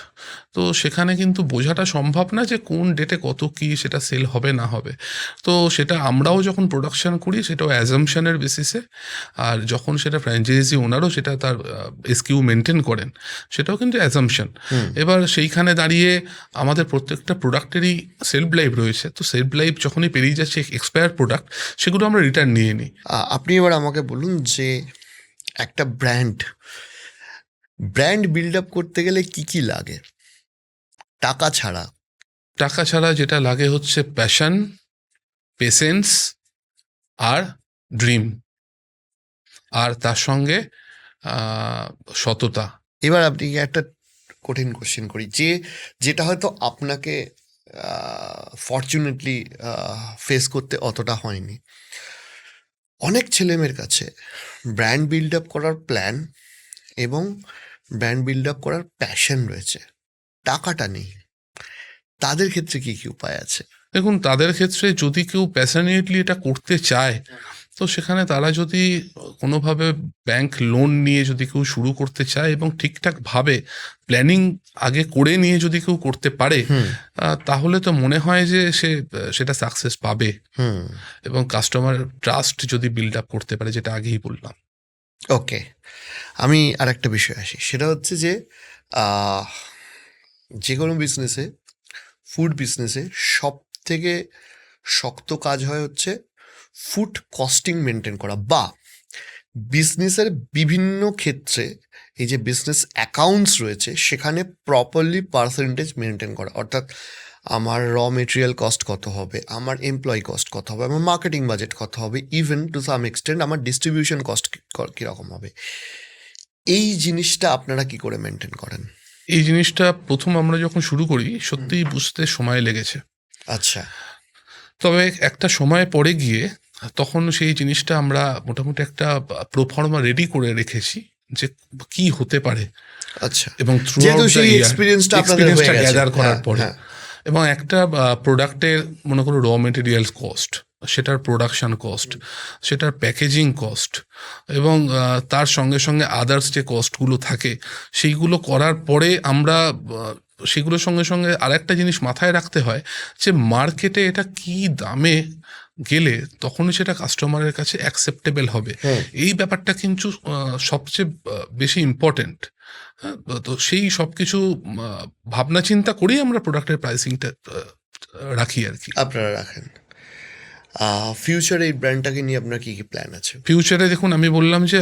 তো সেখানে কিন্তু বোঝাটা সম্ভব না যে কোন ডেটে কত কি সেটা সেল হবে না হবে। তো সেটা আমরাও যখন প্রোডাকশন করি সেটাও অ্যাজাম্পশনের বেসিসে, আর যখন সেটা ফ্র্যাঞ্চাইজি ওনারও সেটা তার এসকিউ মেনটেন করেন সেটাও কিন্তু অ্যাজাম্পশন। এবার সেইখানে দাঁড়িয়ে আমাদের প্রত্যেকটা প্রোডাক্টেরই সেলফ লাইফ রয়েছে, তো সেলফ লাইফ যখনই পেরিয়ে যাচ্ছে এক্সপায়ার প্রোডাক্ট সেগুলো আমরা রিটার্ন নিয়ে নিই। আপনি এবার আমাকে বলুন যে একটা ব্র্যান্ড বিল্ড আপ করতে গেলে কি কি লাগে টাকা ছাড়া? টাকা ছাড়া যেটা লাগে হচ্ছে প্যাশন, পেশেন্স আর ড্রিম, আর তার সঙ্গে সততা। এবার আপনি একটা কঠিন কোশ্চেন করি, যেটা হয়তো আপনাকে ফর্চুনেটলি ফেস করতে অতটা হয়নি। অনেক ছেলেমেয়ের কাছে ব্র্যান্ড বিল্ড আপ করার প্ল্যান এবং ব্র্যান্ড বিল্ড আপ করার প্যাশন রয়েছে, টাকাটা নেই, তাদের ক্ষেত্রে কি কি উপায় আছে? দেখুন, তাদের ক্ষেত্রে যদি কেউ প্যাশনেটলি এটা করতে চায় তো সেখানে তারা যদি কোনোভাবে ব্যাংক লোন নিয়ে যদি কেউ শুরু করতে চায় এবং ঠিকঠাকভাবে প্ল্যানিং আগে করে নিয়ে যদি কেউ করতে পারে তাহলে তো মনে হয় যে সেটা সাকসেস পাবে এবং কাস্টমার ট্রাস্ট যদি বিল্ড আপ করতে পারে, যেটা আগেই বললাম। ওকে, আমি আর একটা বিষয় আসি, সেটা হচ্ছে যে যে কোনো বিজনেসে, ফুড বিজনেসে সব থেকে শক্ত কাজ হয় হচ্ছে ফুড কস্টিং মেনটেন করা, বা বিজনেসের বিভিন্ন ক্ষেত্রে এই যে বিজনেস অ্যাকাউন্টস রয়েছে সেখানে প্রপারলি পার্সেন্টেজ মেনটেন করা। অর্থাৎ আমার র মেটেরিয়াল কস্ট কত হবে, আমার এমপ্লয়ি কস্ট কত হবে, আমার মার্কেটিং বাজেট কত হবে, ইভেন টু সাম এক্সটেন্ট আমার ডিস্ট্রিবিউশন কস্ট কীরকম হবে। এই জিনিসটা আপনারা কি করে মেনটেন করেন? এই জিনিসটা প্রথম আমরা যখন শুরু করি সত্যিই বুঝতে সময় লেগেছে। আচ্ছা। তবে একটা সময় পরে গিয়ে তখন সেই জিনিসটা আমরা মোটামুটি একটা প্রোফর্মা রেডি করে রেখেছি যে কি হতে পারে। আচ্ছা, এবং যেহেতু সেই এক্সপিরিয়েন্সটা আপনাদের হয়ে গেছে গ্যাদার করার হ্যাঁ, পরে হ্যাঁ। এবং একটা প্রোডাক্টের মনে করো র মেটেরিয়ালস কস্ট, সেটার প্রোডাকশন কস্ট, সেটার প্যাকেজিং কস্ট এবং তার সঙ্গে সঙ্গে আদার্স যে কস্টগুলো থাকে সেইগুলো করার পরে আমরা সেগুলোর সঙ্গে সঙ্গে আরেকটা জিনিস মাথায় রাখতে হয় যে মার্কেটে এটা কি দামে গেলে তখনই সেটা কাস্টমারের কাছে অ্যাকসেপ্টেবল হবে। হুম। এই ব্যাপারটা কিন্তু সবচেয়ে বেশি ইম্পর্টেন্ট। তো সেই সব কিছু ভাবনা চিন্তা করেই আমরা প্রোডাক্টের প্রাইসিংটা রাখি আর কি। আপনারা রাখেন। ফিউচারে এই ব্র্যান্ডটাকে নিয়ে আপনার কি কি প্ল্যান আছে? ফিউচারে দেখুন, আমি বললাম যে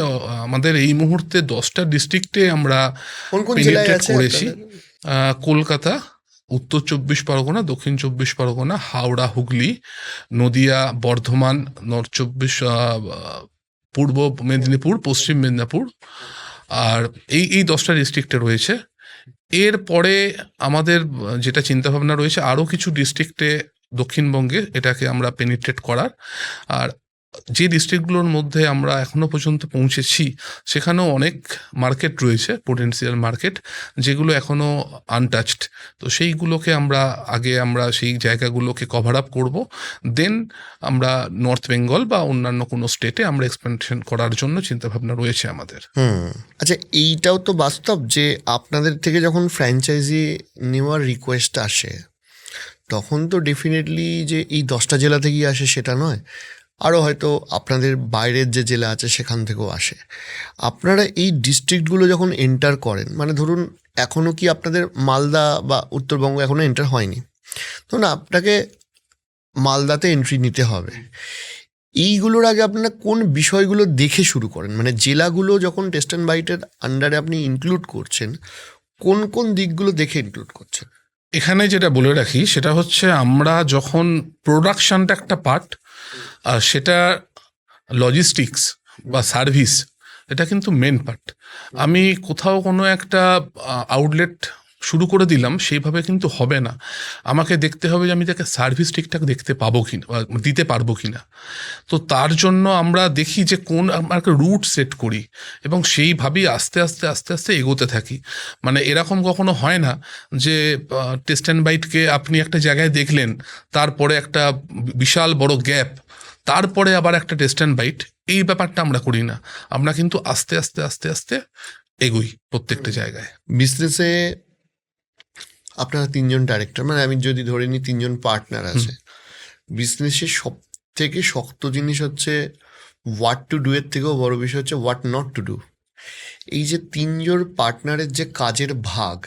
আমাদের এই মুহূর্তে 10টা ডিস্ট্রিক্টে আমরা কোন কোন জেলায় পেনিট্রেট আছে করেছি। আপনাদের? কলকাতা, উত্তর 24 পরগনা, দক্ষিণ 24 পরগনা, হাওড়া, হুগলি, নদিয়া, বর্ধমান, নর্থ 24, পূর্ব মেদিনীপুর, পশ্চিম মেদিনীপুর, আর এই 10টা ডিস্ট্রিক্টে রয়েছে। এরপরে আমাদের যেটা চিন্তাভাবনা রয়েছে, আরও কিছু ডিস্ট্রিক্টে দক্ষিণবঙ্গে এটাকে আমরা পেনিট্রেট করার। আর যে ডিস্ট্রিক্টগুলোর মধ্যে আমরা এখনো পর্যন্ত পৌঁছেছি সেখানেও অনেক মার্কেট রয়েছে, পোটেন্সিয়াল মার্কেট, যেগুলো এখনো আনটাচড। তো সেইগুলোকে আমরা সেই জায়গাগুলোকে কভার আপ করব। দেন আমরা নর্থ বেঙ্গল বা অন্যান্য কোনো স্টেটে আমরা এক্সপেনশন করার জন্য চিন্তাভাবনা রয়েছে আমাদের। আচ্ছা, এইটাও তো বাস্তব যে আপনাদের থেকে যখন ফ্র্যাঞ্চাইজি নেওয়ার রিকোয়েস্ট আসে তখন তো ডেফিনেটলি যে এই 10টা জেলা থেকেই আসে সেটা নয়, আরও হয়তো আপনাদের বাইরের যে জেলা আছে সেখান থেকেও আসে। আপনারা এই ডিস্ট্রিক্টগুলো যখন এন্টার করেন, মানে ধরুন এখনও কি আপনাদের মালদা বা উত্তরবঙ্গ এখনও এন্টার হয়নি, ধরুন আপনাকে মালদাতে এন্ট্রি নিতে হবে, এইগুলোর আগে আপনারা কোন বিষয়গুলো দেখে শুরু করেন? মানে জেলাগুলো যখন টেস্ট অ্যান্ড বাইটের আন্ডারে আপনি ইনক্লুড করছেন, কোন কোন দিকগুলো দেখে ইনক্লুড করছেন? এখানে যেটা বলে রাখি সেটা হচ্ছে, আমরা যখন প্রোডাকশনটা একটা পার্ট, আর সেটা লজিস্টিক্স বা সার্ভিস, এটা কিন্তু মেন পার্ট। আমি কোথাও কোনো একটা আউটলেট শুরু করে দিলাম সেইভাবে কিন্তু হবে না। আমাকে দেখতে হবে যে আমি তাকে সার্ভিস ঠিকঠাক দেখতে পাবো কি দিতে পারবো কি না। তো তার জন্য আমরা দেখি যে কোন আমরা রুট সেট করি এবং সেইভাবেই আস্তে আস্তে আস্তে আস্তে এগোতে থাকি। মানে এরকম কখনো হয় না যে টেস্ট অ্যান্ড বাইটকে আপনি একটা জায়গায় দেখলেন, তারপরে একটা বিশাল বড় গ্যাপ, তারপরে আবার একটা টেস্ট অ্যান্ড বাইট। এই ব্যাপারটা আমরা করি না। আমরা কিন্তু আস্তে আস্তে আস্তে আস্তে এগোই প্রত্যেকটা জায়গায়। বিজনেসে আপনারা 3জন ডাইরেক্টর, মানে আমি যদি ধরে নিই 3জন পার্টনার আছে, বিজনেসের সব থেকে শক্ত জিনিস হচ্ছে হোয়াট টু ডু, এর থেকেও বড় বিষয় হচ্ছে হোয়াট নট টু ডু। এই যে 3জন পার্টনারের যে কাজের ভাগ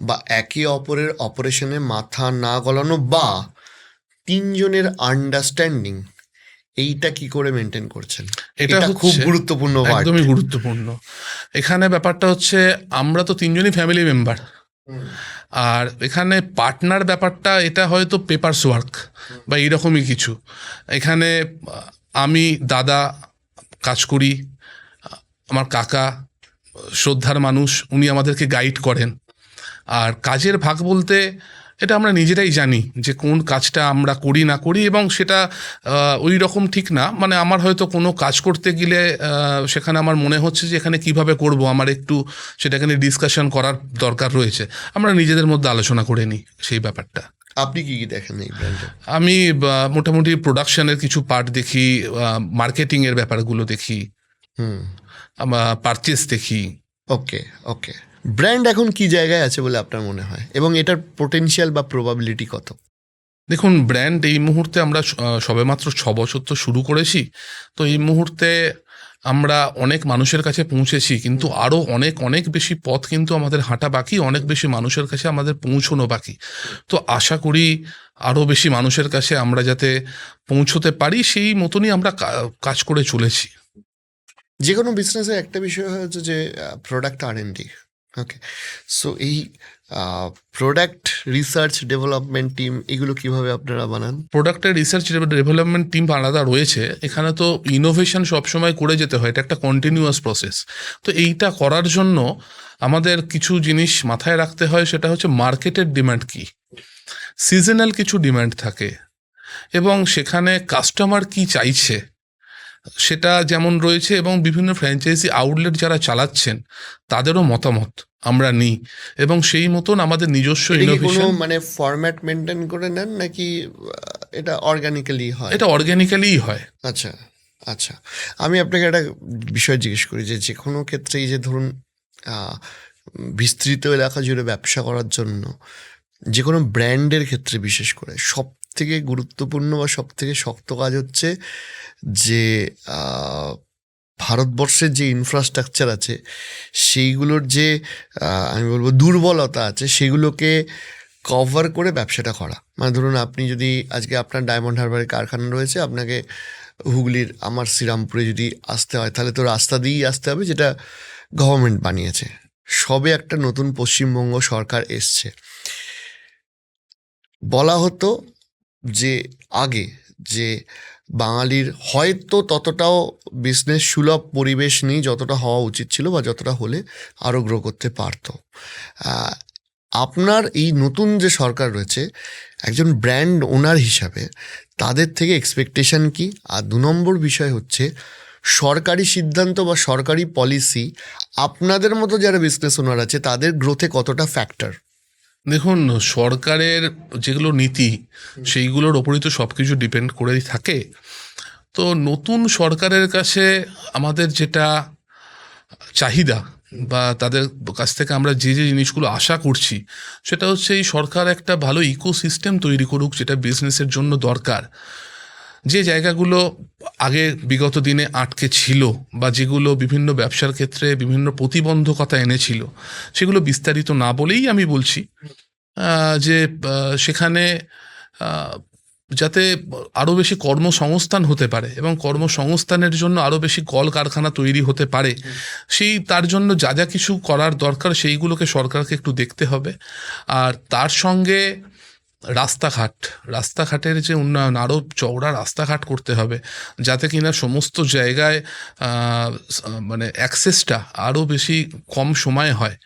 বা একে অপরের অপারেশনে মাথা না গলানো বা 3জনের আন্ডারস্ট্যান্ডিং, এইটা কি করে মেনটেন করছেন? এটা খুব হচ্ছে গুরুত্বপূর্ণ পার্ট। একদমই গুরুত্বপূর্ণ। এখানে ব্যাপারটা হচ্ছে, আমরা তো 3জনই ফ্যামিলি মেম্বার। আর এখানে পার্টনার ব্যাপারটা এটা হয়তো পেপারস ওয়ার্ক বা এইরকমই কিছু। এখানে আমি দাদা কাজ করি, আমার কাকা শ্রদ্ধার মানুষ, উনি আমাদেরকে গাইড করেন। আর কাজের ভাগ বলতে এটা আমরা নিজেরাই জানি যে কোন কাজটা আমরা করি না করি, এবং সেটা ওই রকম ঠিক না। মানে আমার হয়তো কোনো কাজ করতে গেলে সেখানে আমার মনে হচ্ছে যে এখানে কিভাবে করব, আমার একটু সেটাকে নিয়ে ডিসকাশন করার দরকার রয়েছে। আমরা নিজেদের মধ্যে আলোচনা করে নিই সেই ব্যাপারটা। আপনি কি কি দেখেন এই ব্র্যান্ডে? আমি মোটামুটি প্রোডাকশনের কিছু পার্ট দেখি, মার্কেটিংয়ের ব্যাপারগুলো দেখি, পারচেস দেখি। ওকে, ওকে। ব্র্যান্ড এখন কি জায়গায় আছে বলে আপনার মনে হয়, এবং এটার পোটেনশিয়াল বা প্রবাবিলিটি কত? দেখুন, ব্র্যান্ড এই মুহূর্তে আমরা সবেমাত্র 6 বছর তো শুরু করেছি। তো এই মুহূর্তে আমরা অনেক মানুষের কাছে পৌঁছেছি, কিন্তু আরও অনেক অনেক বেশি পথ কিন্তু আমাদের হাঁটা বাকি, অনেক বেশি মানুষের কাছে আমাদের পৌঁছানো বাকি। তো আশা করি আরও বেশি মানুষের কাছে আমরা যাতে পৌঁছতে পারি, সেই মতনই আমরা কাজ করে চলেছি। যে কোনো বিজনেসে একটা বিষয় হচ্ছে যে প্রোডাক্ট R&D। ওকে, সো এই প্রোডাক্ট রিসার্চ ডেভেলপমেন্ট টিম, এগুলো কিভাবে আপনারা বানান? প্রোডাক্টের রিসার্চ ডেভেলপমেন্ট টিম আলাদা রয়েছে। এখানে তো ইনোভেশন সবসময় করে যেতে হয়, এটা একটা কন্টিনিউয়াস প্রসেস। তো এইটা করার জন্য আমাদের কিছু জিনিস মাথায় রাখতে হয়, সেটা হচ্ছে মার্কেটের ডিমান্ড কী, সিজনাল কিছু ডিমান্ড থাকে, এবং সেখানে কাস্টমার কি চাইছে সেটা যেমন রয়েছে, এবং বিভিন্ন ফ্র্যাঞ্চাইজি আউটলেট যারা চালাচ্ছেন তাদেরও মতামত আমরা নিই, এবং সেই মতন আমাদের নিজস্ব এটা কি কোনো ইনোভেশন। মানে ফরম্যাট মেনটেন করে নেন নাকি এটা অর্গানিক্যালি হয়? এটা অর্গ্যানিক্যালিই হয়। আচ্ছা, আচ্ছা। আমি আপনাকে একটা বিষয় জিজ্ঞেস করি যে কোনো ক্ষেত্রে এই যে ধরুন বিস্তৃত এলাকা জুড়ে ব্যবসা করার জন্য যে কোনো ব্র্যান্ডের ক্ষেত্রে বিশেষ করে সব সবথেকে গুরুত্বপূর্ণ বা সবথেকে শক্ত কাজ হচ্ছে যে ভারতবর্ষের যে ইনফ্রাস্ট্রাকচার আছে সেইগুলোর যে আমি বলবো দুর্বলতা আছে সেগুলোকে কভার করে ব্যবসাটা করা। মানে ধরুন আপনি যদি আজকে আপনার ডায়মন্ড হারবারে কারখানা রয়েছে, আপনাকে হুগলির আমার শ্রীরামপুরে যদি আসতে হয় তাহলে তো রাস্তা দিয়েই আসতে হবে, যেটা গভর্নমেন্ট বানিয়েছে। সবে একটা নতুন পশ্চিমবঙ্গ সরকার এসছে। বলা হতো যে আগে যে বাঙালির হয়তো ততটাও বিজনেস সুলভ পরিবেশ নেই যতটা হওয়া উচিত ছিল, বা যতটা হলে আরও গ্রো করতে পারতো। আপনার এই নতুন যে সরকার রয়েছে, একজন ব্র্যান্ড ওনার হিসাবে তাদের থেকে এক্সপেকটেশন কি? আর 2 নম্বর বিষয় হচ্ছে সরকারি সিদ্ধান্ত বা সরকারি পলিসি আপনাদের মতো যারা বিজনেস ওনার আছে তাদের গ্রোথে কতটা ফ্যাক্টর? দেখুন, সরকারের যেগুলো নীতি সেইগুলোর ওপরই তো সব কিছু ডিপেন্ড করেই থাকে। তো নতুন সরকারের কাছে আমাদের যেটা চাহিদা বা তাদের কাছ থেকে আমরা যে যে জিনিসগুলো আশা করছি সেটা হচ্ছে এই সরকার একটা ভালো ইকোসিস্টেম তৈরি করুক, যেটা বিজনেসের জন্য দরকার। যে জায়গাগুলো আগে বিগত দিনে আটকে ছিল বা যেগুলো বিভিন্ন ব্যবসার ক্ষেত্রে বিভিন্ন প্রতিবন্ধকতা এনেছিল, সেগুলো বিস্তারিত না বলেই আমি বলছি যে সেখানে যাতে আরও বেশি কর্মসংস্থান হতে পারে এবং কর্মসংস্থানের জন্য আরও বেশি কলকারখানা তৈরি হতে পারে, তার জন্য যা যা কিছু করার দরকার সেইগুলোকে সরকারকে একটু দেখতে হবে। আর তার সঙ্গে রাস্তাঘাটের যে উন্নয়ন, আরও চওড়া রাস্তাঘাট করতে হবে, যাতে কিনা সমস্ত জায়গায় মানে অ্যাক্সেসটা আরও বেশি কম সময়ে হয়।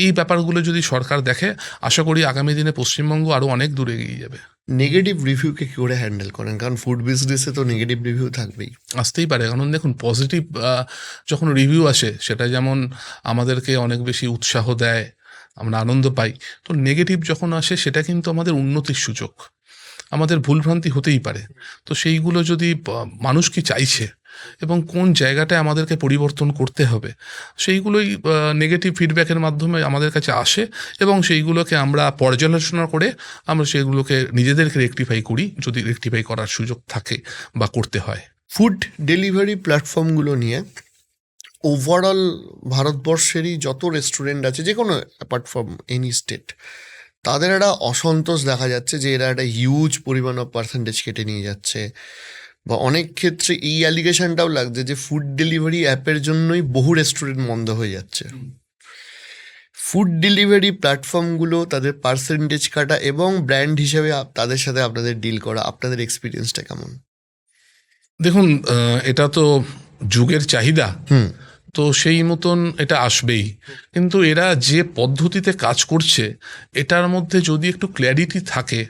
এই ব্যাপারগুলো যদি সরকার দেখে, আশা করি আগামী দিনে পশ্চিমবঙ্গ আরও অনেক দূরে এগিয়ে যাবে। নেগেটিভ রিভিউকে কী করে হ্যান্ডেল করেন? কারণ ফুড বিজনেসে তো নেগেটিভ রিভিউ থাকবেই। আসতেই পারে, কারণ দেখুন পজিটিভ যখন রিভিউ আসে সেটা যেমন আমাদেরকে অনেক বেশি উৎসাহ দেয়, আমরা আনন্দ পাই। তো নেগেটিভ যখন আসে সেটা কিন্তু আমাদের উন্নতির সুযোগ। আমাদের ভুলভ্রান্তি হতেই পারে, তো সেইগুলো যদি মানুষ কি চাইছে এবং কোন জায়গাটায় আমাদেরকে পরিবর্তন করতে হবে, সেইগুলোই নেগেটিভ ফিডব্যাকের মাধ্যমে আমাদের কাছে আসে এবং সেইগুলোকে আমরা পর্যালোচনা করে আমরা সেগুলোকে নিজেদেরকে রেকটিফাই করি, যদি রেকটিফাই করার সুযোগ থাকে বা করতে হয়। ফুড ডেলিভারি প্ল্যাটফর্মগুলো নিয়ে ওভারঅল ভারতবর্ষেরই যত রেস্টুরেন্ট আছে, যে কোনো অ্যাপার্ট ফ্রম এনি স্টেট, তাদের একটা অসন্তোষ দেখা যাচ্ছে যে এরা একটা হিউজ পরিমাণ অফ পার্সেন্টেজ কেটে নিয়ে যাচ্ছে। বা অনেক ক্ষেত্রে এই অ্যালিগেশনটাও লাগছে যে ফুড ডেলিভারি অ্যাপের জন্যই বহু রেস্টুরেন্ট বন্ধ হয়ে যাচ্ছে। ফুড ডেলিভারি প্ল্যাটফর্মগুলো তাদের পার্সেন্টেজ কাটা এবং ব্র্যান্ড হিসেবে তাদের সাথে আপনাদের ডিল করা, আপনাদের এক্সপিরিয়েন্সটা কেমন? দেখুন, এটা তো যুগের চাহিদা, তো সেই মতন এটা আসবেই। কিন্তু এরা যে পদ্ধতিতে কাজ করছে এটার মধ্যে যদি একটু ক্ল্যারিটি থাকে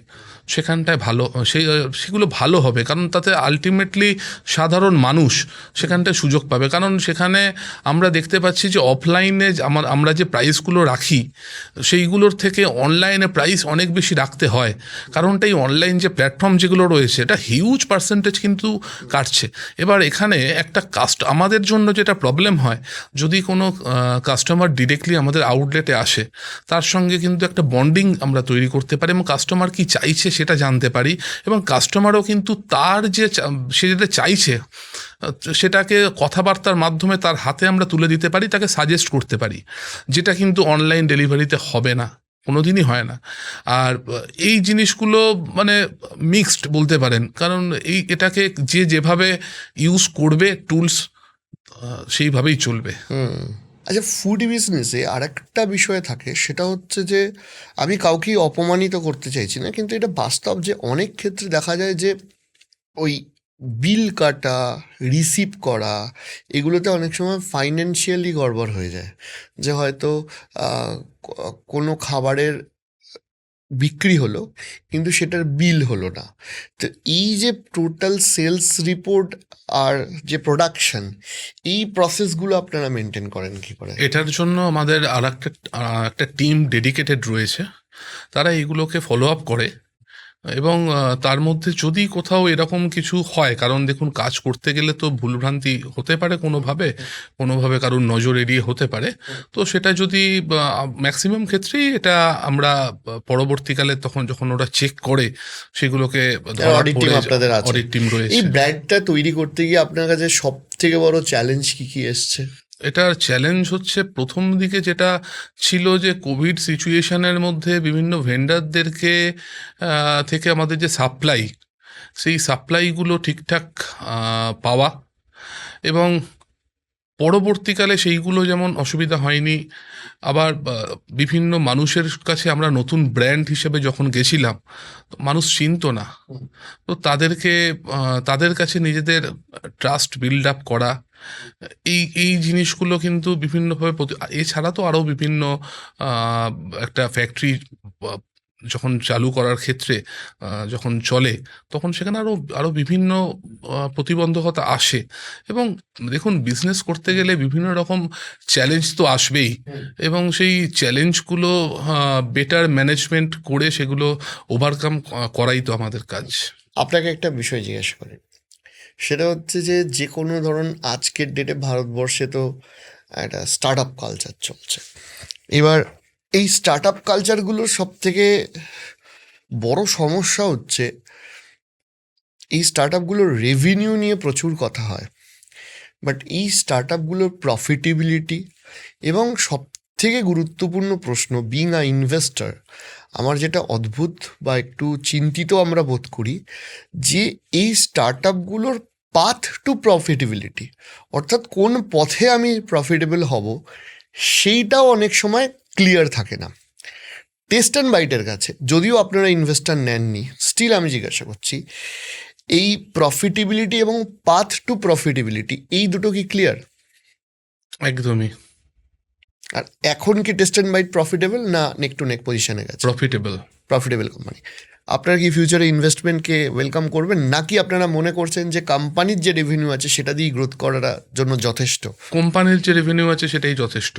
সেখানটায় সেগুলো ভালো হবে, কারণ তাতে আলটিমেটলি সাধারণ মানুষ সেখানটায় সুযোগ পাবে। কারণ সেখানে আমরা দেখতে পাচ্ছি যে অফলাইনে আমরা যে প্রাইসগুলো রাখি সেইগুলোর থেকে অনলাইনে প্রাইস অনেক বেশি রাখতে হয়, কারণটা এই অনলাইন যে প্ল্যাটফর্ম যেগুলো রয়েছে এটা হিউজ পার্সেন্টেজ কিন্তু কাটছে। এবার এখানে একটা আমাদের জন্য যেটা প্রবলেম হয়, যদি কোনো কাস্টমার ডিরেক্টলি আমাদের আউটলেটে আসে, তার সঙ্গে কিন্তু একটা বন্ডিং আমরা তৈরি করতে পারি এবং কাস্টমার কি চাইছে সেটা জানতে পারি, এবং কাস্টমারও কিন্তু তার সে যেটা চাইছে সেটাকে কথাবার্তার মাধ্যমে তার হাতে আমরা তুলে দিতে পারি, তাকে সাজেস্ট করতে পারি, যেটা কিন্তু অনলাইন ডেলিভারিতে হবে না, কোনোদিনই হয় না। আর এই জিনিসগুলো মানে মিক্সড বলতে পারেন, কারণ এটাকে যেভাবে ইউজ করবে টুলস সেইভাবেই চলবে। আচ্ছা, ফুড বিজনেসে আর একটা বিষয় থাকে, সেটা হচ্ছে যে আমি কাউকেই অপমানিত করতে চাইছি না, কিন্তু এটা বাস্তব যে অনেক ক্ষেত্রে দেখা যায় যে ওই বিল কাটা, রিসিভ করা, এগুলোতে অনেক সময় ফাইন্যান্সিয়ালি গড়বড় হয়ে যায়। যে হয়তো কোনো খাবারের বিক্রি হলো কিন্তু সেটার বিল হলো না। তো এই যে টোটাল সেলস রিপোর্ট আর যে প্রোডাকশন, এই প্রসেসগুলো আপনারা মেনটেন করেন কি করে? এটার জন্য আমাদের একটা টিম ডেডিকেটেড রয়েছে, তারা এইগুলোকে ফলো আপ করে। এবং তার মধ্যে যদি কোথাও এরকম কিছু হয়, কারণ দেখুন কাজ করতে গেলে তো ভুলভ্রান্তি হতে পারে কোনোভাবে কারোর নজর এড়িয়ে হতে পারে। তো সেটা যদি ম্যাক্সিমাম ক্ষেত্রেই এটা আমরা পরবর্তীকালে তখন যখন ওরা চেক করে সেগুলোকে ধরা অডিট টিম পড়ে, আপনাদের আছে। অডিট টিম এই রয়েছে। ব্র্যান্ডটা তৈরি করতে গিয়ে আপনার কাছে সব থেকে বড় চ্যালেঞ্জ কি কি এসছে? এটার চ্যালেঞ্জ হচ্ছে প্রথম দিকে যেটা ছিল যে কোভিড সিচুয়েশনের মধ্যে বিভিন্ন ভেন্ডারদেরকে থেকে আমাদের যে সাপ্লাই, সেই সাপ্লাইগুলো ঠিকঠাক পাওয়া, এবং পরবর্তীকালে সেইগুলো যেমন অসুবিধা হয়নি। আবার বিভিন্ন মানুষের কাছে আমরা নতুন ব্র্যান্ড হিসেবে যখন গেছিলাম, তো মানুষ চিনতো না। তো তাদের কাছে নিজেদের ট্রাস্ট বিল্ড আপ করা, এই জিনিসগুলো কিন্তু বিভিন্নভাবে এছাড়া তো আরও বিভিন্ন আহ, একটা ফ্যাক্টরি যখন চালু করার ক্ষেত্রে যখন চলে, তখন সেখানে আরও বিভিন্ন প্রতিবন্ধকতা আসে। এবং দেখুন বিজনেস করতে গেলে বিভিন্ন রকম চ্যালেঞ্জ তো আসবেই, এবং সেই চ্যালেঞ্জগুলো বেটার ম্যানেজমেন্ট করে সেগুলো ওভারকাম করাই তো আমাদের কাজ। আপনাকে একটা বিষয় জিজ্ঞেস করি, সেটা হচ্ছে যে যে কোনো ধরুন আজকের ডেটে ভারতবর্ষে তো একটা স্টার্ট আপ কালচার চলছে। এবার এই স্টার্ট আপ কালচারগুলোর সব থেকে বড় সমস্যা হচ্ছে এই স্টার্ট আপগুলোর রেভিনিউ নিয়ে প্রচুর কথা হয়, বাট এই স্টার্ট আপগুলোর প্রফিটেবিলিটি এবং সব থেকে গুরুত্বপূর্ণ প্রশ্ন, বিং আ ইনভেস্টর, আমার যেটা অদ্ভুত বা একটু চিন্তিত আমরা বোধ করি যে এই স্টার্ট আপগুলোর পাথ টু প্রফিটেবিলিটি, অর্থাৎ কোন পথে আমি প্রফিটেবল হব, সেইটাও অনেক সময় ক্লিয়ার থাকে না। টেস্ট অ্যান্ড বাইটের কাছে যদিও আপনারা ইনভেস্টার নেননি, স্টিল আমি জিজ্ঞাসা করছি, এই প্রফিটেবিলিটি এবং পাথ টু প্রফিটেবিলিটি এই দুটো কি ক্লিয়ার? একদমই আর এখন কি টেস্ট অ্যান্ড বাইট প্রফিটেবল না নেক টু নেক পজিশনে গেছে? Profitable company. আপনারা কি ফিউচারে ইনভেস্টমেন্টকে ওয়েলকাম করবেন, নাকি আপনারা মনে করছেন যে কোম্পানির যে রেভিনিউ আছে সেটা দিয়েই গ্রোথ করার জন্য যথেষ্ট? কোম্পানির যে রেভিনিউ আছে সেটাই যথেষ্ট।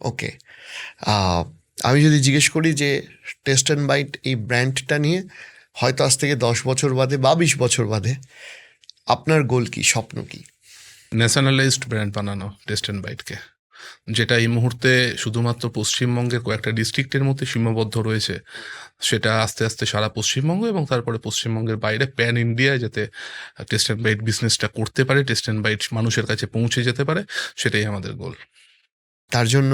ওকে, আমি যদি জিজ্ঞেস করি যে টেস্ট অ্যান্ড বাইট এই ব্র্যান্ডটা নিয়ে হয়তো আজ থেকে 10 বছর বাদে বা 20 বছর বাদে আপনার গোল কি, স্বপ্ন কি? ন্যাশনালাইজড ব্র্যান্ড বানানো টেস্ট অ্যান্ড বাইটকে, যেটা এই মুহূর্তে শুধুমাত্র পশ্চিমবঙ্গের কয়েকটা ডিস্ট্রিক্টের মধ্যে সীমাবদ্ধ রয়েছে, সেটা আস্তে আস্তে সারা পশ্চিমবঙ্গ এবং তারপরে পশ্চিমবঙ্গের বাইরে প্যান ইন্ডিয়ায় যাতে টেস্ট অ্যান্ড বাইট বিজনেসটা করতে পারে, টেস্ট অ্যান্ড বাইট মানুষের কাছে পৌঁছে যেতে পারে, সেটাই আমাদের গোল। তার জন্য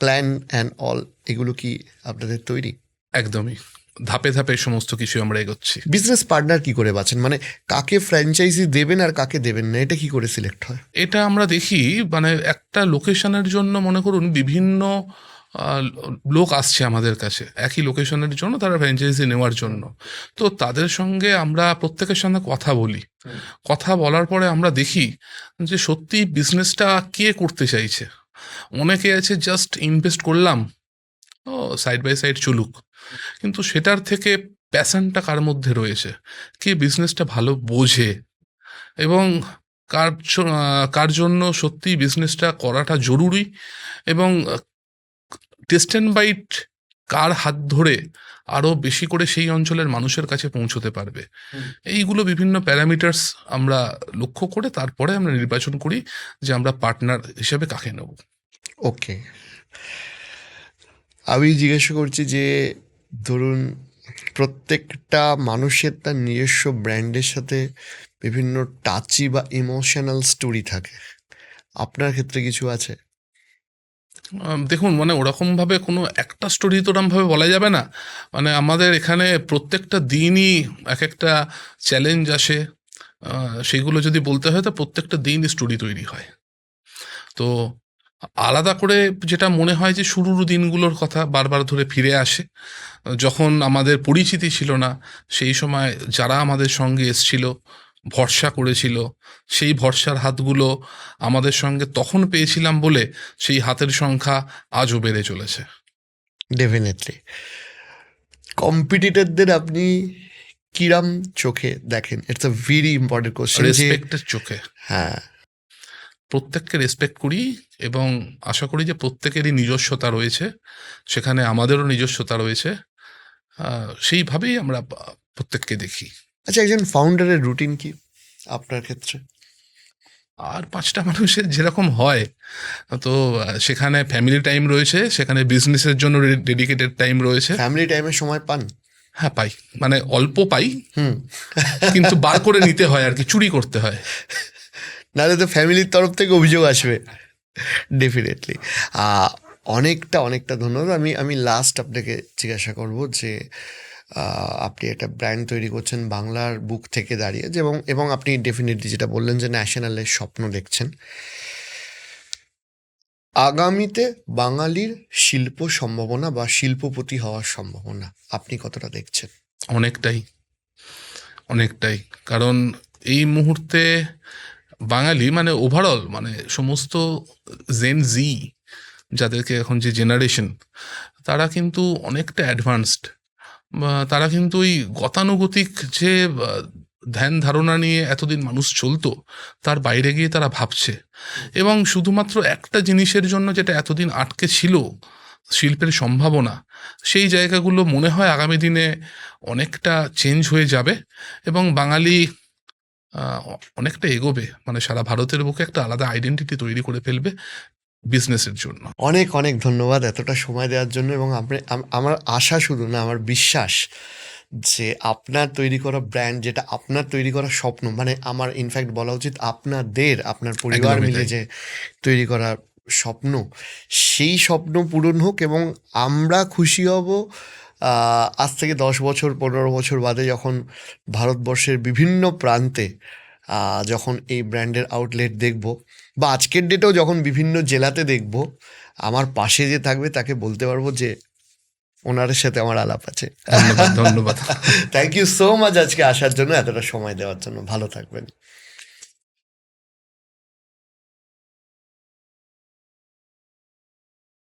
প্ল্যান অ্যান্ড অল এগুলো কি আপনাদের তৈরি? একদমই, ধাপে ধাপে সমস্ত কিছু আমরা এগোচ্ছি। বিজনেস পার্টনার কি করে বাছেন, মানে কাকে ফ্র্যাঞ্চাইজি দেবেন আর কাকে দেবেন না, এটা কি করে সিলেক্ট হয়? এটা আমরা দেখি, মানে একটা লোকেশনের জন্য মনে করুন বিভিন্ন আহ, লোক আসছে আমাদের কাছে একই লোকেশনের জন্য, তারা ফ্র্যাঞ্চাইজি নেওয়ার জন্য। তো তাদের সঙ্গে আমরা প্রত্যেকের সঙ্গে কথা বলি, কথা বলার পরে আমরা দেখি যে সত্যি বিজনেসটা কে করতে চাইছে। অনেকে আছে জাস্ট ইনভেস্ট করলাম, ও সাইড বাই সাইড চলুক, কিন্তু সেটার থেকে প্যাশনটা কার মধ্যে রয়েছে, কে বিজনেসটা ভালো বোঝে, এবং কার জন্য সত্যি বিজনেসটা করাটা জরুরি, এবং টেস্ট অ্যান্ড বাইট কার হাত ধরে আরও বেশি করে সেই অঞ্চলের মানুষের কাছে পৌঁছতে পারবে। এইগুলো বিভিন্ন প্যারামিটার্স আমরা লক্ষ্য করে তারপরে আমরা নির্বাচন করি যে আমরা পার্টনার হিসেবে কাকে নেব। ওকে, আমি জিজ্ঞাসা করছি যে ধরুন প্রত্যেকটা মানুষের তার নিজস্ব ব্র্যান্ডের সাথে বিভিন্ন টাচি বা ইমোশনাল স্টোরি থাকে, আপনার ক্ষেত্রে কিছু আছে? দেখুন, মানে ওরকমভাবে কোনো একটা স্টোরি তো ওরমভাবে বলা যাবে না। মানে আমাদের এখানে প্রত্যেকটা দিনই এক একটা চ্যালেঞ্জ আসে, সেগুলো যদি বলতে হয় তো প্রত্যেকটা দিন স্টোরি তৈরি হয়। তো আলাদা করে যেটা মনে হয় যে শুরুর দিনগুলোর কথা বারবার ধরে ফিরে আসে, যখন আমাদের পরিচিতি ছিল না, সেই সময় যারা আমাদের সঙ্গে এসছিল, ভরসা করেছিল, সেই ভরসার হাতগুলো আমাদের সঙ্গে তখন পেয়েছিলাম বলে সেই হাতের সংখ্যা আজও বেড়ে চলেছে। ডেফিনেটলি। কম্পিটিটরদের আপনি কিরাম চোখে দেখেন? It's a very important question. রেসপেক্টের চোখে হ্যাঁ, প্রত্যেককে রেসপেক্ট করি, এবং আশা করি যে প্রত্যেকেরই নিজস্বতা রয়েছে, সেখানে আমাদেরও নিজস্বতা রয়েছে। সেইভাবেই আমরা প্রত্যেককে দেখি। আচ্ছা, একজন ফাউন্ডারের রুটিন কি আপনার ক্ষেত্রে? আর ৫টা মানুষের যেরকম হয়, তো সেখানে ফ্যামিলি টাইম রয়েছে, সেখানে বিজনেসের জন্য ডেডিকেটেড টাইম রয়েছে। ফ্যামিলি টাইমের সময় পান? হ্যাঁ, পাই, মানে অল্প পাই, হুম। কিন্তু বার করে নিতে হয় আর কি, চুরি করতে হয়। নাহলে তো ফ্যামিলির তরফ থেকে অভিযোগ আসবে। ডেফিনেটলি। অনেকটা ধন্যবাদ। আমি লাস্ট আপনাকে জিজ্ঞাসা করব যে আপনি একটা ব্র্যান্ড তৈরি করছেন বাংলার বুক থেকে দাঁড়িয়ে, এবং আপনি ডেফিনেটলি যেটা বললেন যে ন্যাশনালের স্বপ্ন দেখছেন। আগামীতে বাঙালির শিল্প সম্ভাবনা বা শিল্পপতি হওয়ার সম্ভাবনা আপনি কতটা দেখছেন? অনেকটাই, কারণ এই মুহূর্তে বাঙালি মানে ওভারঅল মানে সমস্ত জেন জি, যাদেরকে এখন যে জেনারেশন, তারা কিন্তু অনেকটা অ্যাডভান্সড। তারা কিন্তু ওই গতানুগতিক যে ধ্যান ধারণা নিয়ে এতদিন মানুষ চলতো, তার বাইরে গিয়ে তারা ভাবছে। এবং শুধুমাত্র একটা জিনিসের জন্য যেটা এতদিন আটকে ছিল, শিল্পের সম্ভাবনা, সেই জায়গাগুলো মনে হয় আগামী দিনে অনেকটা চেঞ্জ হয়ে যাবে এবং বাঙালি অনেকটা এগোবে, মানে সারা ভারতের বুকে একটা আলাদা আইডেন্টিটি তৈরি করে ফেলবে বিজনেসের জন্য। অনেক ধন্যবাদ এতটা সময় দেওয়ার জন্য। এবং আমার আশা শুধু না, আমার বিশ্বাস যে আপনার তৈরি করা ব্র্যান্ড, যেটা আপনার তৈরি করা স্বপ্ন, মানে আমার ইনফ্যাক্ট বলা উচিত আপনার পরিবার একদমই মিলে তাই। যে তৈরি করা স্বপ্ন, সেই স্বপ্ন পূরণ হোক এবং আমরা খুশি হব আজ থেকে 10 বছর 15 বছর বাদে, যখন ভারতবর্ষের বিভিন্ন প্রান্তে যখন এই ব্র্যান্ডের আউটলেট দেখব, বা আজকের ডেটেও যখন বিভিন্ন জেলাতে দেখব, আমার পাশে যে থাকবে তাকে বলতে পারবো যে ওনার সাথে আমার আলাপ আছে। ধন্যবাদ। থ্যাংক ইউ সো মাচ আজকে আসার জন্য, এতটা সময় দেওয়ার জন্য। ভালো থাকবেন।